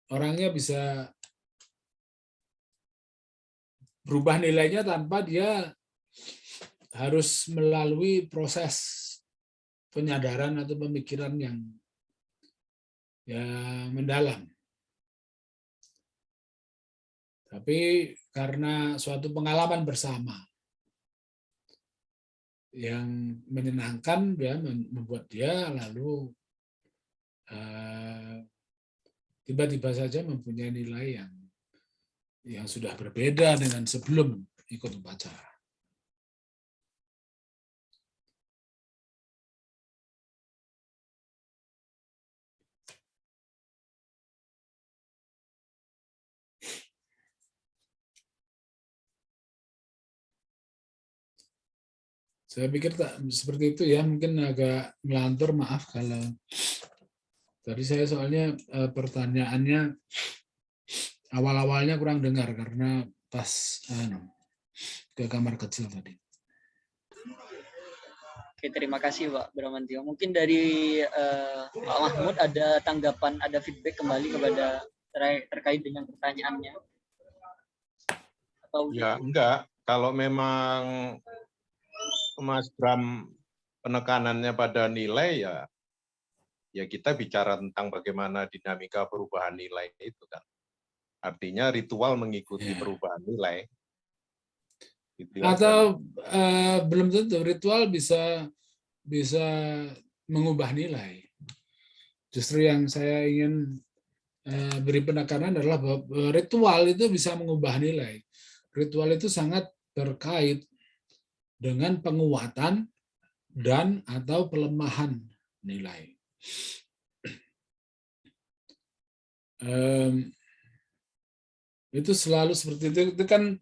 orangnya bisa berubah nilainya tanpa dia harus melalui proses penyadaran atau pemikiran yang mendalam. Tapi karena suatu pengalaman bersama yang menyenangkan, ya, membuat dia lalu tiba-tiba saja mempunyai nilai yang sudah berbeda dengan sebelum ikut upacara. Saya pikir seperti itu ya, mungkin agak ngelantur, maaf kalau tadi saya soalnya pertanyaannya awal-awalnya kurang dengar karena pas ke kamar kecil tadi. Oke, terima kasih Pak Bramantio. Mungkin dari Pak Mahmud ada tanggapan, ada feedback kembali kepada terkait dengan pertanyaannya? Atau Ya, enggak. Kalau memang Mas Bram penekanannya pada nilai, ya kita bicara tentang bagaimana dinamika perubahan nilai itu kan. Artinya ritual mengikuti perubahan nilai. Gitu atau belum tentu ritual bisa mengubah nilai. Justru yang saya ingin beri penekanan adalah bahwa ritual itu bisa mengubah nilai. Ritual itu sangat terkait dengan penguatan dan atau pelemahan nilai. Itu selalu seperti itu kan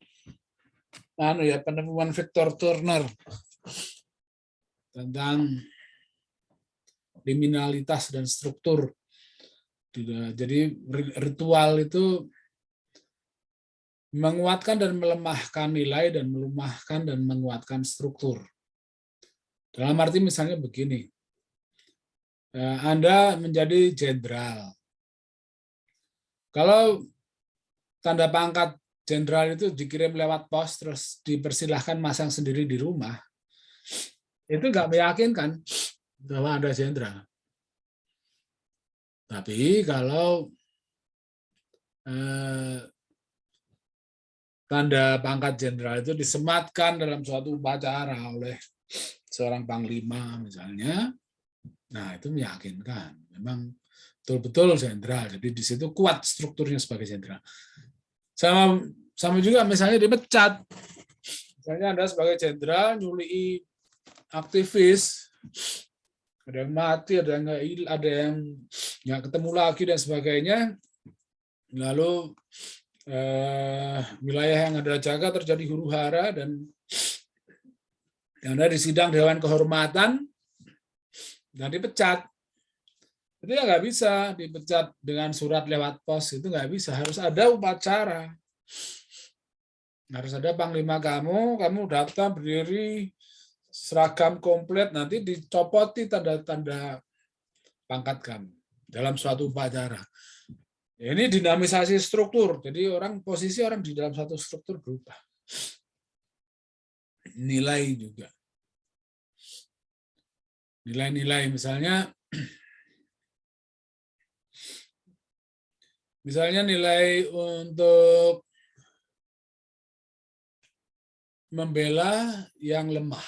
penemuan Victor Turner tentang liminalitas dan struktur. Jadi ritual itu menguatkan dan melemahkan nilai dan melemahkan dan menguatkan struktur. Dalam arti misalnya begini, Anda menjadi jenderal. Kalau tanda pangkat jenderal itu dikirim lewat pos terus dipersilahkan masang sendiri di rumah, itu nggak meyakinkan bahwa Anda jenderal. Tapi kalau tanda pangkat jenderal itu disematkan dalam suatu upacara oleh seorang panglima misalnya, nah itu meyakinkan. Memang betul-betul jenderal. Jadi di situ kuat strukturnya sebagai jenderal. Sama juga misalnya dipecat. Misalnya Anda sebagai jenderal nyulii aktivis, ada yang mati, ada yang nggak ketemu lagi dan sebagainya. Lalu wilayah yang Anda jaga terjadi huru-hara dan Anda disidang Dewan Kehormatan dan dipecat. Itu ya nggak bisa dipecat dengan surat lewat pos, itu nggak bisa. Harus ada upacara. Harus ada panglima kamu datang berdiri seragam komplit, nanti dicopoti tanda-tanda pangkat kamu dalam suatu upacara. Ini dinamisasi struktur, jadi posisi orang di dalam satu struktur berubah. Nilai juga. Nilai-nilai misalnya nilai untuk membela yang lemah.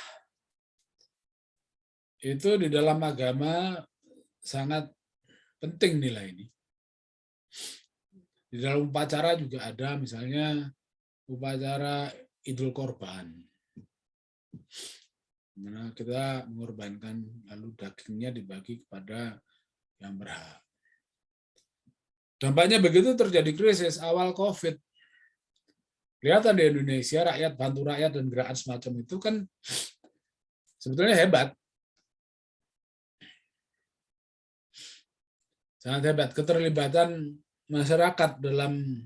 Itu di dalam agama sangat penting nilai ini. Di dalam upacara juga ada, misalnya upacara Idul Korban. Dimana kita mengorbankan, lalu dagingnya dibagi kepada yang berhak. Dampaknya begitu terjadi krisis awal COVID. Kelihatan di Indonesia, rakyat bantu rakyat dan gerakan semacam itu kan sebetulnya hebat. Sangat hebat. Keterlibatan masyarakat dalam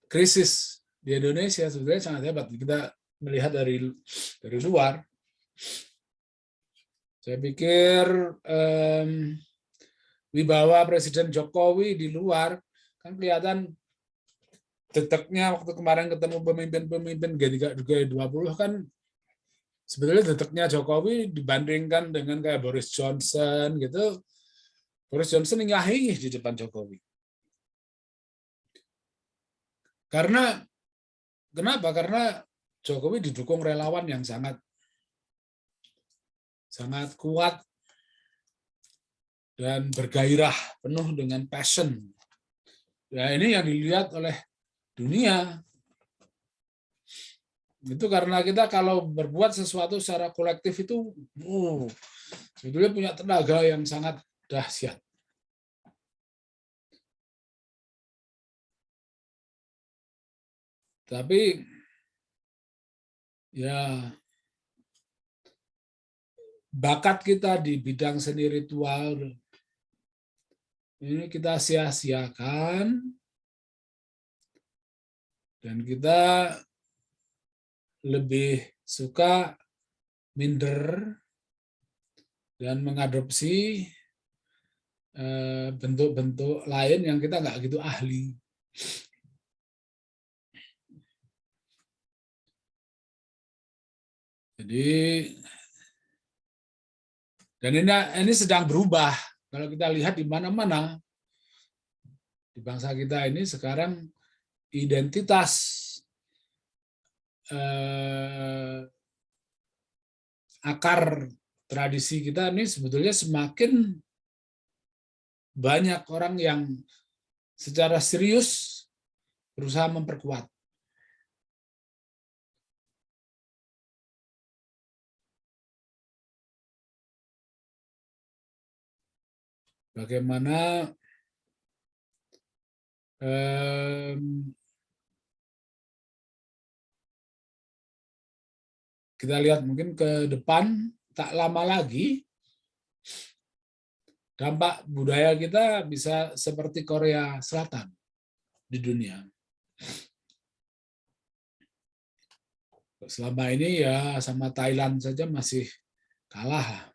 krisis di Indonesia sebetulnya sangat hebat. Kita melihat dari luar. Saya pikir wibawa Presiden Jokowi di luar kan kelihatan deteknya waktu kemarin ketemu pemimpin-pemimpin G20 kan sebetulnya deteknya Jokowi dibandingkan dengan kayak Boris Johnson gitu. Boris Johnson ingah-ingih di depan Jokowi. Kenapa? Karena Jokowi didukung relawan yang sangat sangat kuat dan bergairah, penuh dengan passion. Ya, ini yang dilihat oleh dunia. Itu karena kita kalau berbuat sesuatu secara kolektif itu sebetulnya punya tenaga yang sangat dahsyat. Tapi ya bakat kita di bidang seni ritual ini kita sia-siakan dan kita lebih suka minder dan mengadopsi bentuk-bentuk lain yang kita nggak gitu ahli. Jadi, dan ini sedang berubah. Kalau kita lihat di mana-mana, di bangsa kita ini sekarang identitas akar tradisi kita ini sebetulnya semakin banyak orang yang secara serius berusaha memperkuat. Bagaimana kita lihat mungkin ke depan tak lama lagi dampak budaya kita bisa seperti Korea Selatan di dunia. Selama ini ya sama Thailand saja masih kalah.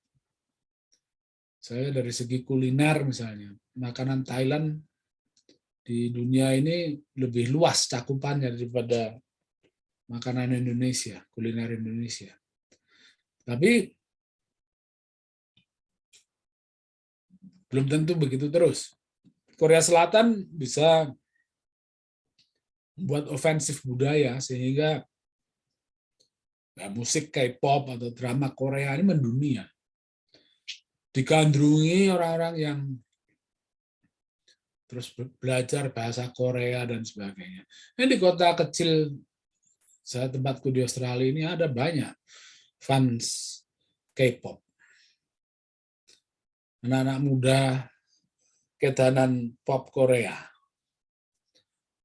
Saya dari segi kuliner misalnya, makanan Thailand di dunia ini lebih luas cakupannya daripada makanan Indonesia, kuliner Indonesia. Tapi belum tentu begitu terus. Korea Selatan bisa membuat ofensif budaya sehingga musik K-pop atau drama Korea ini mendunia. Digandrungi orang-orang yang terus belajar bahasa Korea dan sebagainya. Ini di kota kecil saya tempatku di Australia ini ada banyak fans K-pop. Anak-anak muda kedanan pop Korea.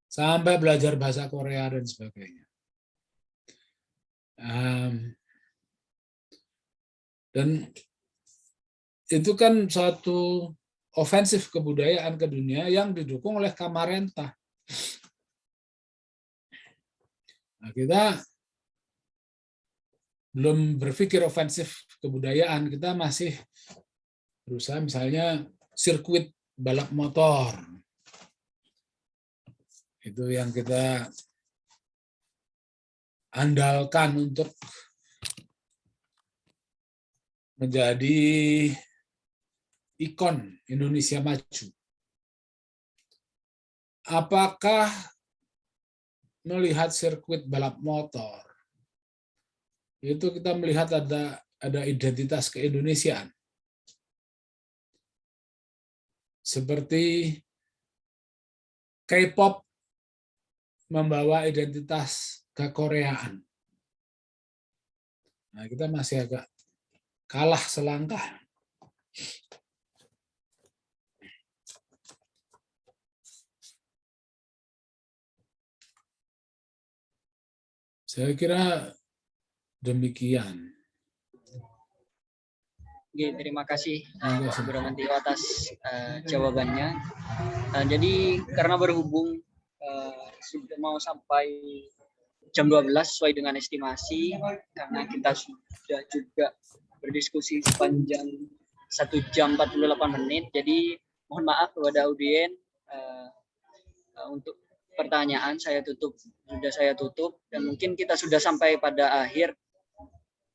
Sampai belajar bahasa Korea dan sebagainya. Dan itu kan suatu ofensif kebudayaan ke dunia yang didukung oleh Kamarentah. Nah, kita belum berpikir ofensif kebudayaan, kita masih berusaha misalnya sirkuit balap motor. Itu yang kita andalkan untuk menjadi ikon Indonesia maju. Apakah melihat sirkuit balap motor itu kita melihat ada identitas keindonesiaan? Seperti K-pop membawa identitas kekoreaan. Nah, kita masih agak kalah selangkah. Saya kira demikian. Oke, terima kasih Pak Bramantio atas jawabannya. Jadi karena berhubung sudah mau sampai jam 12 sesuai dengan estimasi, karena kita sudah juga berdiskusi sepanjang 1 jam 48 menit, jadi mohon maaf kepada audien untuk pertanyaan sudah saya tutup dan mungkin kita sudah sampai pada akhir.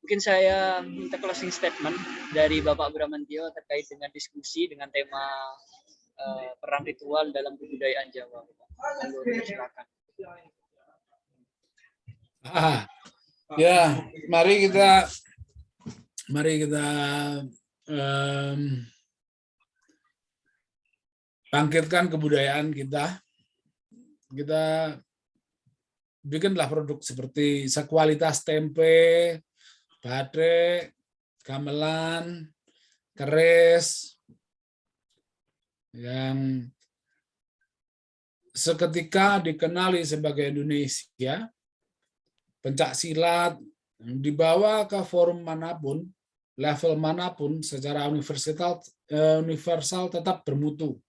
Mungkin saya minta closing statement dari Bapak Bramantio terkait dengan diskusi dengan tema peran ritual dalam kebudayaan Jawa. Silakan. Ya, mari kita mari kita bangkitkan kebudayaan kita. Kita bikinlah produk seperti sekualitas tempe, batik, gamelan, keris, yang seketika dikenali sebagai Indonesia, pencak silat, dibawa ke forum manapun, level manapun, secara universal tetap bermutu.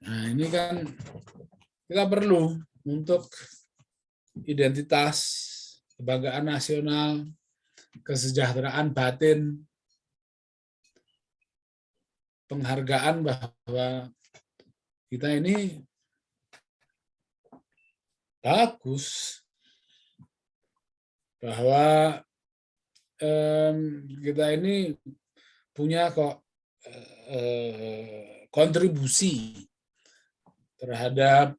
Nah, ini kan kita perlu untuk identitas, kebanggaan nasional, kesejahteraan batin, penghargaan bahwa kita ini bagus, bahwa kita ini punya kok kontribusi terhadap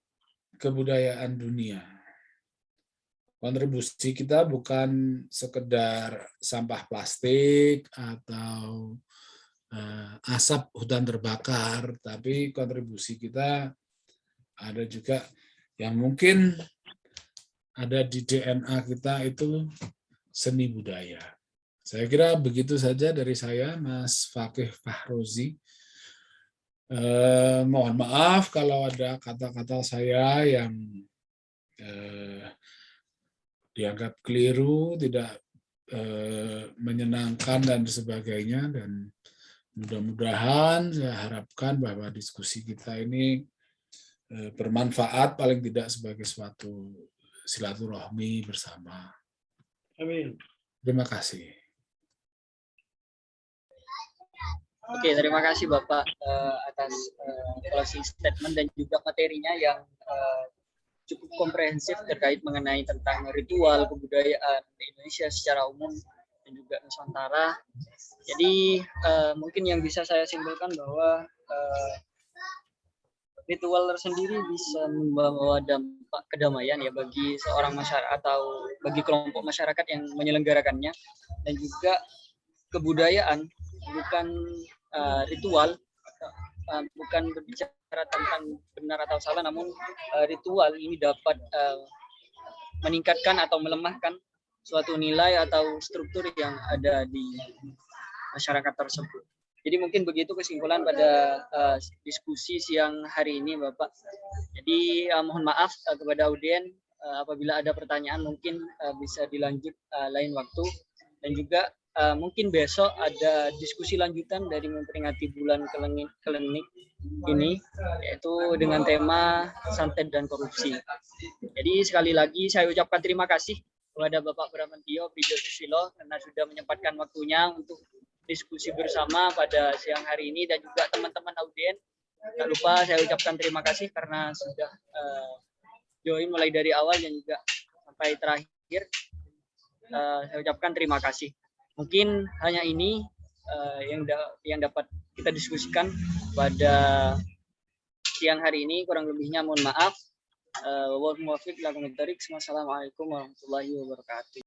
kebudayaan dunia. Kontribusi kita bukan sekedar sampah plastik atau asap hutan terbakar, tapi kontribusi kita ada juga yang mungkin ada di DNA kita, itu seni budaya. Saya kira begitu saja dari saya, Mas Fakih Fahrozi. Mohon maaf kalau ada kata-kata saya yang dianggap keliru, tidak menyenangkan dan sebagainya, dan mudah-mudahan saya harapkan bahwa diskusi kita ini bermanfaat, paling tidak sebagai suatu silaturahmi bersama. Amin. Terima kasih. Oke, terima kasih Bapak atas closing statement dan juga materinya yang cukup komprehensif terkait mengenai tentang ritual kebudayaan di Indonesia secara umum dan juga Nusantara. Jadi mungkin yang bisa saya simpulkan bahwa ritual tersendiri bisa membawa dampak kedamaian ya bagi seorang masyarakat atau bagi kelompok masyarakat yang menyelenggarakannya, dan juga kebudayaan bukan ritual, bukan berbicara tentang benar atau salah, namun ritual ini dapat meningkatkan atau melemahkan suatu nilai atau struktur yang ada di masyarakat tersebut. Jadi mungkin begitu kesimpulan pada diskusi siang hari ini, Bapak. Jadi mohon maaf kepada audien, apabila ada pertanyaan mungkin bisa dilanjut lain waktu, dan juga mungkin besok ada diskusi lanjutan dari memperingati bulan klinik ini, yaitu dengan tema santet dan korupsi. Jadi sekali lagi saya ucapkan terima kasih kepada Bapak Bramantio Wijosusilo karena sudah menyempatkan waktunya untuk diskusi bersama pada siang hari ini, dan juga teman-teman audien. Tak lupa saya ucapkan terima kasih karena sudah join mulai dari awal dan juga sampai terakhir. Saya ucapkan terima kasih. Mungkin hanya ini yang dapat kita diskusikan pada siang hari ini. Kurang lebihnya mohon maaf. Wassalamualaikum warahmatullahi wabarakatuh.